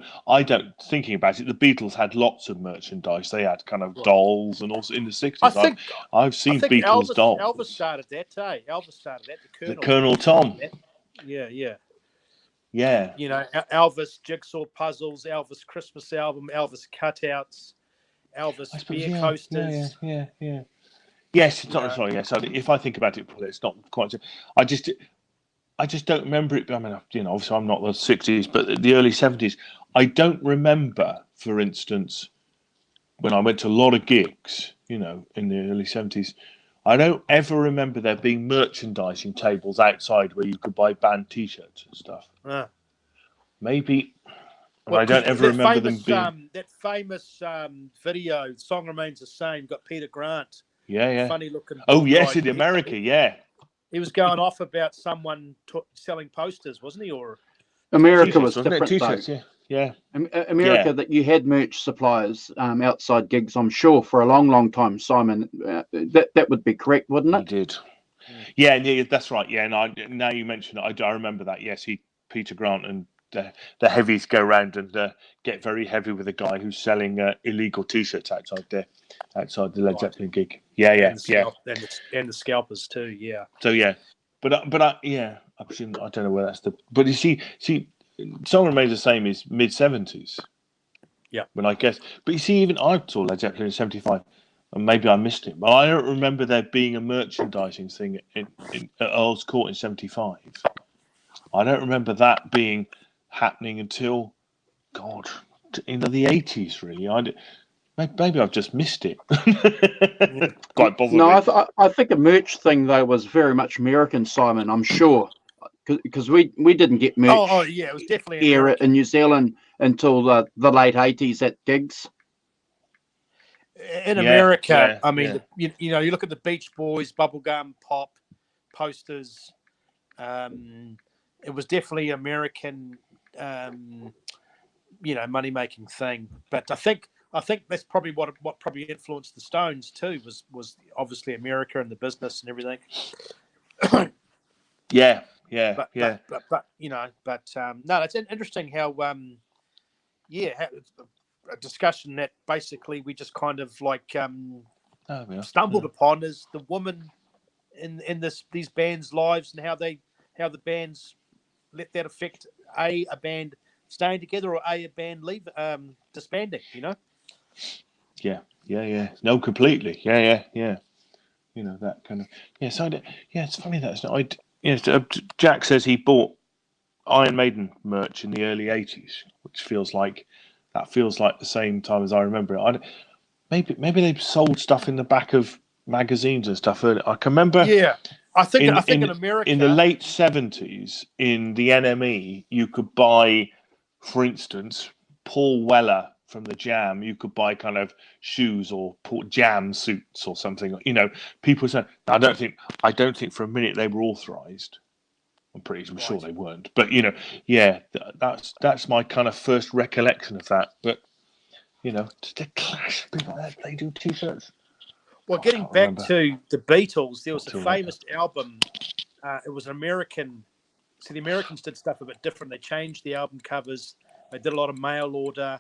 thinking about it, the Beatles had lots of merchandise. They had kind of dolls, and also in the 60s, I've seen Beatles dolls. Elvis started that, Elvis started that. The Colonel Tom. Yeah. Elvis jigsaw puzzles, Elvis Christmas album, Elvis cutouts, Elvis beer coasters. Yeah. Yes, it's not. Sorry, yes. If I think about it, it's not quite. I just don't remember it. I mean, obviously I'm not the 60s, but the early 70s. I don't remember, for instance, when I went to a lot of gigs, in the early 70s, I don't ever remember there being merchandising tables outside where you could buy band T-shirts and stuff. Maybe. I don't ever remember them being... that famous video, Song Remains the Same, got Peter Grant. Yeah. Funny looking. Oh, yes, in America, yeah. He was going off about someone selling posters, wasn't he? Or America was different, T-shirts, yeah. America, that you had merch suppliers outside gigs, I'm sure, for a long, long time. Simon, that would be correct, wouldn't it? He did. Yeah, that's right. Yeah, and now you mention it, I remember that. Yes, Peter Grant and the heavies go around and get very heavy with a guy who's selling illegal T-shirts outside the Led Zeppelin gig. Yeah. And the scalpers too. Yeah. So but I don't know where that's the. But you see, Song Remains the Same is mid-70s. Yeah. When I guess, but you see, even I saw Led Zeppelin in '75, and maybe I missed it, but I don't remember there being a merchandising thing at Earl's Court in '75. I don't remember that being happening until, God, into the 80s, really. Maybe I've just missed it. Quite bothered. No, I think the merch thing, though, was very much American, Simon, I'm sure. Because we didn't get merch it was definitely here in New Zealand until the late 80s at gigs. In America, I mean, you know, you look at the Beach Boys, bubblegum, pop, posters. It was definitely American, you know, money making thing. But I think that's probably what probably influenced the Stones too. Was obviously America and the business and everything. But you know, no, it's interesting how a discussion that basically we just kind of like stumbled upon is the woman in these bands' lives and how the bands let that affect a band staying together or a band disbanding, you know. No, completely. Yeah. You know, that kind of so it's funny that Jack says he bought Iron Maiden merch in the early 80s, which feels like the same time as I remember it. Maybe they sold stuff in the back of magazines and stuff earlier. I can remember. Yeah, I think in America in the late 70s in the NME you could buy, for instance, Paul Weller from the Jam. You could buy kind of shoes or Jam suits or something. You know, people said I don't think for a minute they were authorized. I'm pretty sure they weren't, but you know, that's my kind of first recollection of that. But you know, the Clash, people they do t-shirts. Well, getting back to the Beatles, there was a famous album. It was an American. So the Americans did stuff a bit different. They changed the album covers. They did a lot of mail order.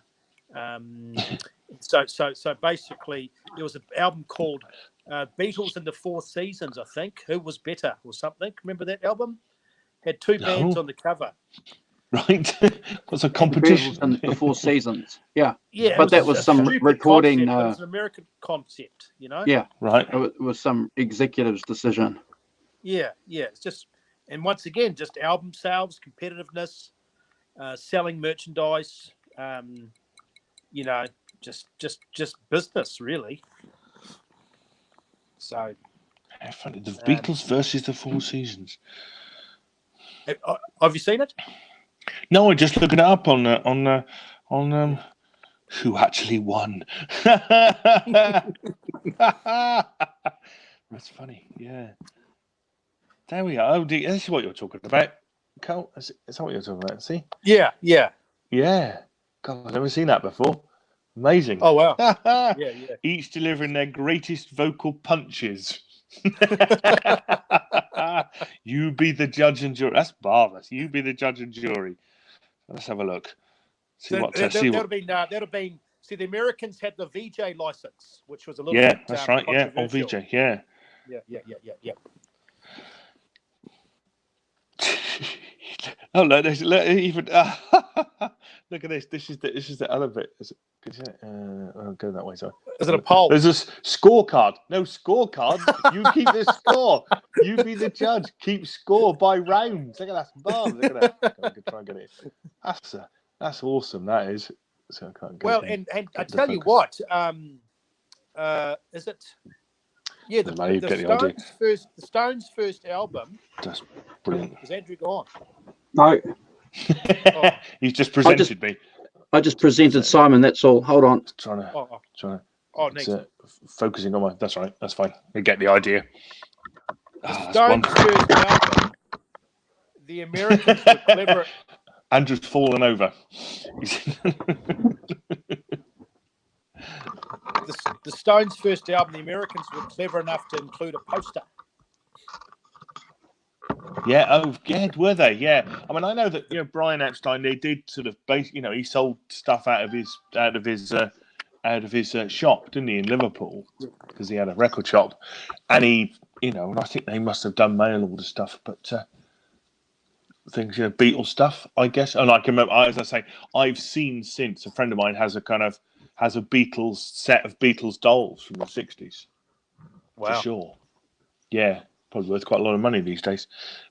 So basically, there was an album called Beatles in the Four Seasons, I think. Who was better or something? Remember that album? Had two bands on the cover. Right. Was a competition. The Beatles in the Four Seasons. Yeah. Yeah. But that was some recording. Concept, it was an American concept, you know? Yeah. Right. It was some executive's decision. Yeah. It's just, and once again, just album sales, competitiveness, selling merchandise, you know, just business, really. So, funny. The Beatles versus the Four Seasons. Have you seen it? No, I'm just looking it up on who actually won. That's funny. Yeah. There we are. Oh, this is what you're talking about, Carl. Is that what you're talking about? See? Yeah. God, I've never seen that before. Amazing. Oh wow. Yeah. Each delivering their greatest vocal punches. You be the judge and jury. That's marvelous. You be the judge and jury. Let's have a look. That'd have been. See, the Americans had the VJ license, which was a little bit. That's right. Yeah, on VJ. Yeah. Yeah. Oh, look! Even look at this. This is the other bit. I'll go that way. Sorry. Is it a poll? There's a scorecard. No scorecard. You keep the score. You be the judge. Keep score by rounds. Look at that. Look at that. I'm gonna try and get it. That's awesome. That is. So I can't well, and I tell you what. Is it? Yeah, the Stones' first album. That's brilliant. Is Andrew gone? No. He's just presented me. I just presented Simon. That's all. Hold on. Trying to. Neat. Focusing on my. That's right. That's fine. I get the idea. The Stones' first album. The Americans were clever. Andrew's fallen over. The Stones' first album, the Americans were clever enough to include a poster. Yeah. Oh, yeah. Were they? Yeah. I mean, I know that Brian Epstein. They did sort of base. He sold stuff out of his shop, didn't he, in Liverpool, because he had a record shop, and he, and I think they must have done mail order stuff, but things, Beatles stuff, I guess. And I can remember, as I say, I've seen since a friend of mine has a Beatles set of Beatles dolls from the 60s. Wow. For sure. Yeah. Probably worth quite a lot of money these days,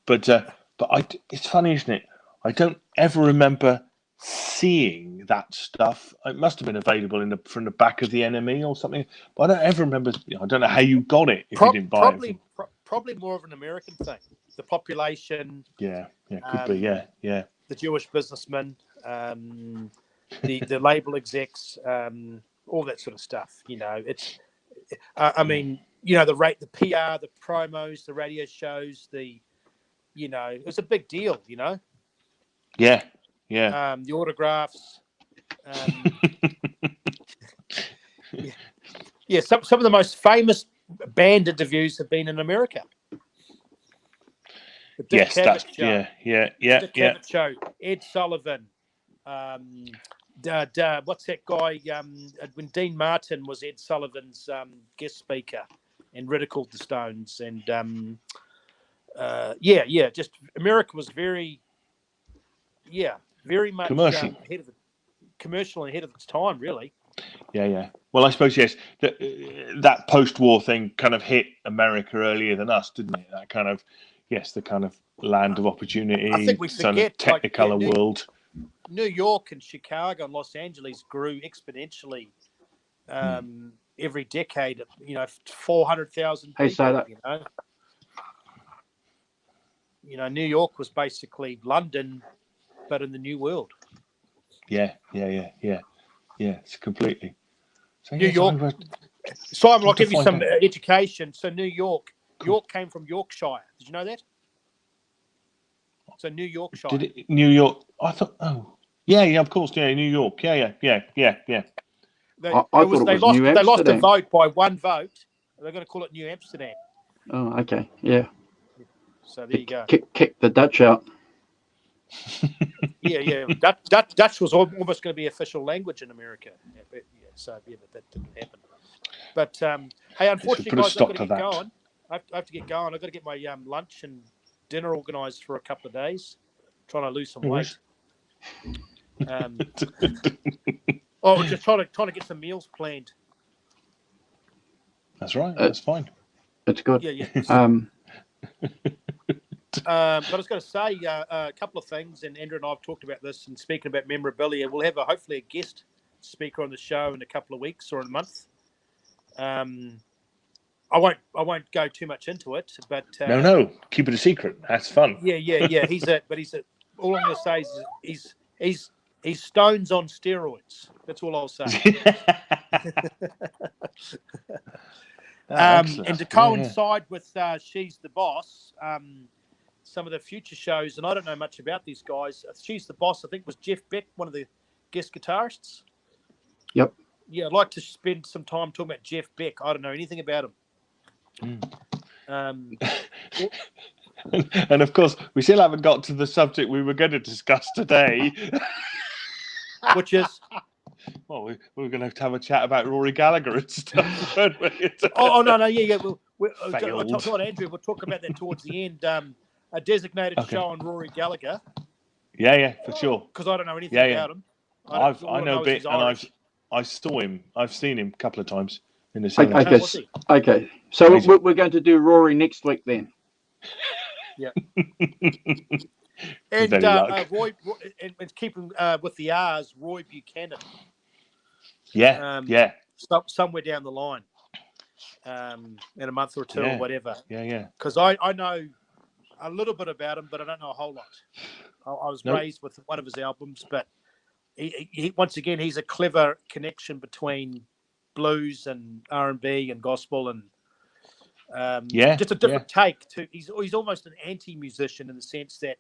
but it's funny, isn't it? I don't ever remember seeing that stuff. It must have been available from the back of the NME or something, but I don't ever remember. I don't know how you got it if you didn't buy it. Probably more of an American thing. The population. Yeah, could be. Yeah. The Jewish businessmen. the label execs, all that sort of stuff. It's I mean, the PR, the promos, the radio shows, it was a big deal. Yeah. The autographs. Some of the most famous band interviews have been in America. The Dick Cavett show. Yeah. Dick Cavett show. Ed Sullivan. What's that guy? When Dean Martin was Ed Sullivan's guest speaker and ridiculed the Stones, and just America was very much commercial, ahead of its time, really. Yeah. Well, I suppose yes. That post-war thing kind of hit America earlier than us, didn't it? That kind of the kind of land of opportunity. I think we forget Technicolor world. New York and Chicago and Los Angeles grew exponentially every decade. 400,000 people. Hey, say that. New York was basically London, but in the New World. Yeah. It's completely. So, New York. Simon, I'll give you some education. So York came from Yorkshire. Did you know that? So New Yorkshire. New York? I thought. Oh, yeah. Of course. Yeah, New York. Yeah. I thought it was New Amsterdam. They lost a vote by one vote. They're going to call it New Amsterdam. Oh, okay. Yeah. So there you go. Kick the Dutch out. Yeah. Dutch was almost going to be official language in America. But that didn't happen. But hey, unfortunately, guys, I've got to get going. I have to get going. I've got to get my lunch and dinner organised for a couple of days. Trying to lose some weight. Just trying to get some meals planned. That's right. That's fine. It's good. Yeah. But I was going to say a couple of things, and Andrew and I have talked about this, and speaking about memorabilia, we'll have hopefully a guest speaker on the show in a couple of weeks or a month. I won't go too much into it, but no, keep it a secret. That's fun. Yeah. All I'm going to say is he's Stones on steroids. That's all I'll say. And to coincide with She's the Boss, some of the future shows, and I don't know much about these guys. She's the Boss, I think, was Jeff Beck, one of the guest guitarists. Yep. Yeah, I'd like to spend some time talking about Jeff Beck. I don't know anything about him. And of course, we still haven't got to the subject we were going to discuss today, which is. Well, we're going to have a chat about Rory Gallagher and stuff. No. Yeah. I told Andrew we'll talk about that towards the end. A designated show on Rory Gallagher. Yeah, for sure. Because I don't know anything about him. I know a bit, and I saw him. I've seen him a couple of times in the cinema. Okay. So we're going to do Rory next week then. Yeah. And Roy, and keeping with the R's, Roy Buchanan. Yeah. Somewhere down the line, in a month or two or whatever. Yeah. Because I know a little bit about him, but I don't know a whole lot. I was raised with one of his albums, but he once again, he's a clever connection between blues and R&B and gospel and just a different take. He's almost an anti-musician in the sense that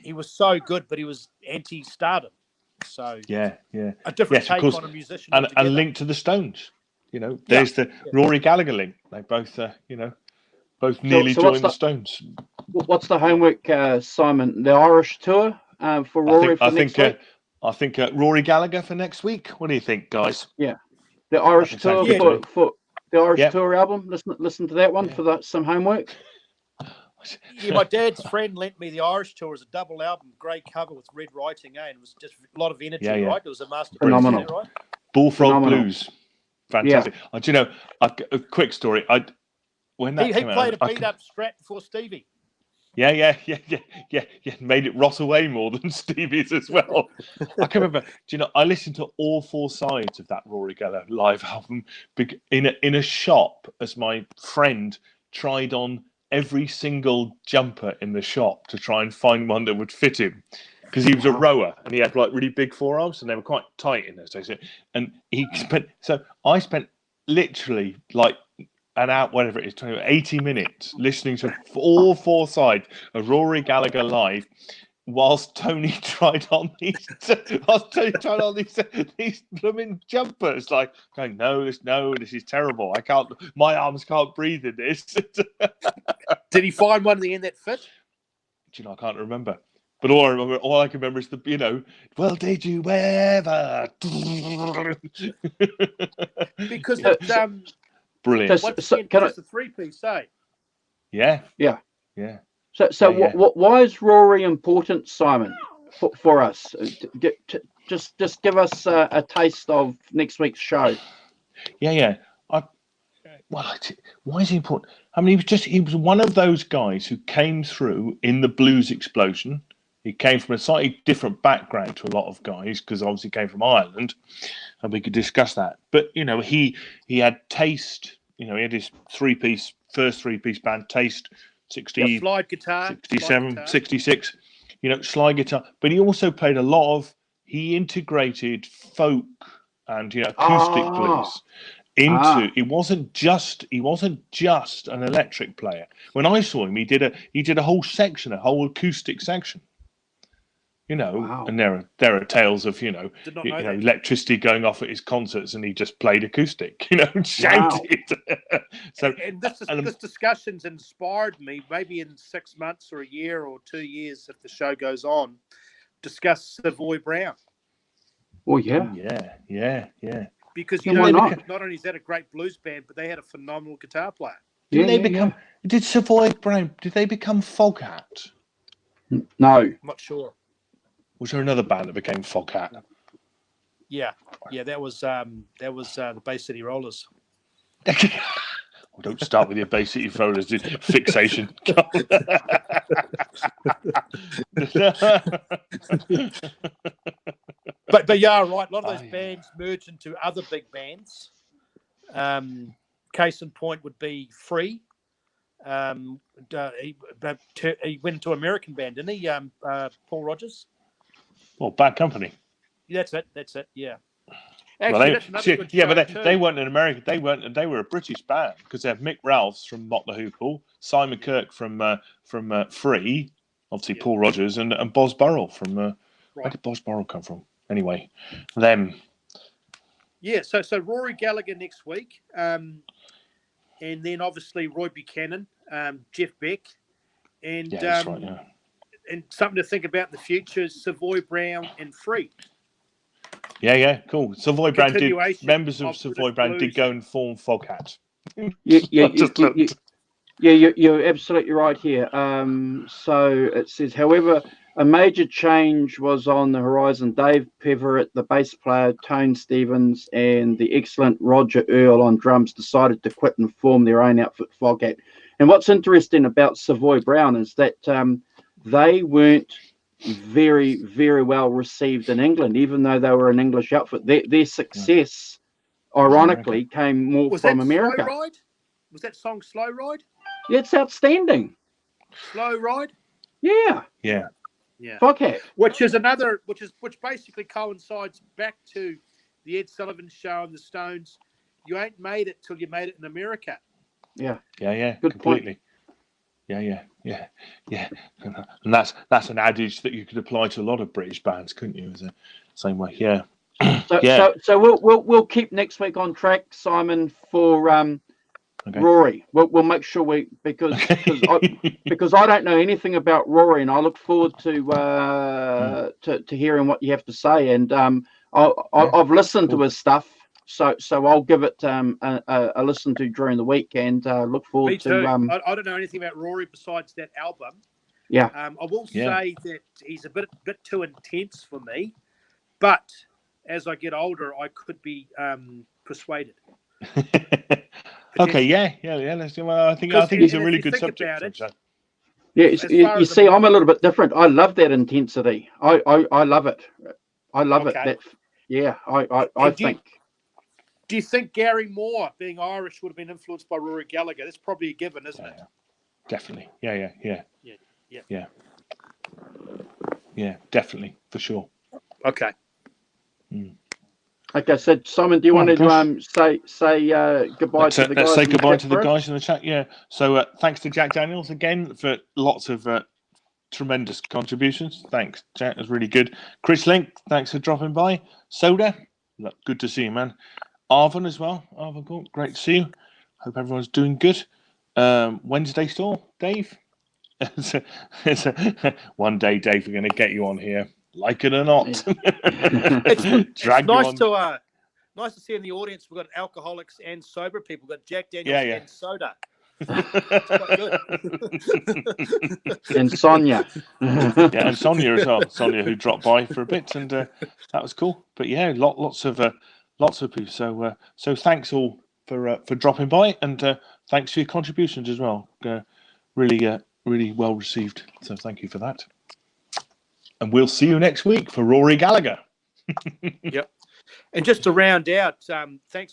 he was so good, but he was anti-stardom. So a different take on a musician, and linked to the Stones. There's the Rory Gallagher link. They both, both nearly joined the Stones. What's the homework, Simon? The Irish tour for Rory for next week? I think Rory Gallagher for next week. What do you think, guys? Yeah, the Irish tour for the Irish tour album. Listen to that one for some homework. Yeah, my dad's friend lent me the Irish tour as a double album, grey cover with red writing, and it was just a lot of energy, right? It was a masterpiece. Phenomenal. Right? Bullfrog Blues. Fantastic. Yeah. Do you know, a quick story. When that came played out, a beat-up Strat before Stevie. Yeah. Made it rot away more than Stevie's as well. I can remember. Do you know? I listened to all four sides of that Rory Gallagher live album in a shop as my friend tried on every single jumper in the shop to try and find one that would fit him. because he was a rower and he had like really big forearms and they were quite tight in those days. And I spent literally like an hour, whatever it is, 80 minutes listening to all four sides of Rory Gallagher live. Whilst Tony tried on these blooming jumpers, like going, no, this is terrible. I can't, my arms can't breathe in this. Did he find one in the end that fit? Do you know, I can't remember. But all I can remember is well, did you ever? Because brilliant. What's the three-piece, say? Yeah. Why is Rory important, Simon, for us? Just give us a taste of next week's show. Yeah. Why is he important? I mean, he was one of those guys who came through in the blues explosion. He came from a slightly different background to a lot of guys because obviously he came from Ireland, and we could discuss that. But he had Taste. He had his first three-piece band, Taste. 60, slide guitar, 67, slide guitar. 66, slide guitar. But he also played he integrated folk and acoustic blues into. He wasn't just an electric player. When I saw him, he did a whole section, a whole acoustic section. Wow. And there are tales of electricity going off at his concerts, and he just played acoustic, shouted. And this discussion's inspired me. Maybe in 6 months or a year or 2 years, if the show goes on, discuss Savoy Brown. Oh yeah. Yeah. Because not only is that a great blues band, but they had a phenomenal guitar player. Did Savoy Brown? Did they become Foghat? No, I'm not sure. Was there another band that became Foghat? Yeah, that was the Bay City Rollers. Well, don't start with your Bay City Rollers fixation. But yeah, right. A lot of those bands merge into other big bands. Case in point would be Free. He went into an American band, didn't he? Paul Rogers. Well, Bad Company. That's it. Yeah. Actually, that's another good show but too. they weren't an American. They were a British band because they had Mick Ralphs from Motley Crue, Simon Kirke from Free, obviously Paul Rogers, and Boz Burrell from. Where did Boz Burrell come from? Anyway, them. Yeah. So Rory Gallagher next week, and then obviously Roy Buchanan, Jeff Beck, and that's right. Yeah. And something to think about in the future: Savoy Brown and Free. Yeah, cool. Savoy Brown members of Savoy Brown did go and form Foghat. You're absolutely right here. So it says, however, a major change was on the horizon. Dave Peverett, the bass player, Tone Stevens, and the excellent Roger Earl on drums decided to quit and form their own outfit, Foghat. And what's interesting about Savoy Brown is that they weren't very, very well received in England, even though they were an English outfit. Their success, ironically, came more from America. Slow Ride? Was that song Slow Ride? Yeah, it's outstanding. Slow Ride? Yeah. Foghat. Which basically coincides back to the Ed Sullivan Show and the Stones. You ain't made it till you made it in America. Yeah. Good completely. Point. Yeah. And that's an adage that you could apply to a lot of British bands, couldn't you? Same way. Yeah. So we'll keep next week on track, Simon, for Rory. We'll make sure because I don't know anything about Rory, and I look forward to hearing what you have to say. And I've listened to his stuff. So I'll give it a listen to during the week and look forward Me too. to. I don't know anything about Rory besides that album. Yeah. I will say that he's a bit too intense for me, but as I get older, I could be persuaded. Okay. Yeah. Well, I think he's a really good subject. Yeah. You see, I'm a little bit different. I love that intensity. I love it. I love it. I think. Do you think Gary Moore, being Irish, would have been influenced by Rory Gallagher? That's probably a given, isn't it? Definitely. Yeah. yeah, definitely for sure. Okay. Okay, so Simon, do you want to say goodbye to the guys? Let's say goodbye to the Brit? guys in the chat. Yeah. So thanks to Jack Daniels again for lots of tremendous contributions. Thanks, Jack. It was really good. Chris Link, thanks for dropping by. Soda, good to see you, man. Arvin as well. Arvin, cool. Great to see you. Hope everyone's doing good. Wednesday store, Dave. One day, Dave, we're going to get you on here, like it or not. It's nice to see in the audience. We've got alcoholics and sober people. We've got Jack Daniels and soda. It's quite good. And Sonia. And Sonia as well. Sonia, who dropped by for a bit, and that was cool. But yeah, lots of people. So thanks all for dropping by, and thanks for your contributions as well. Really well received. So thank you for that. And we'll see you next week for Rory Gallagher. Yep. And just to round out, thanks for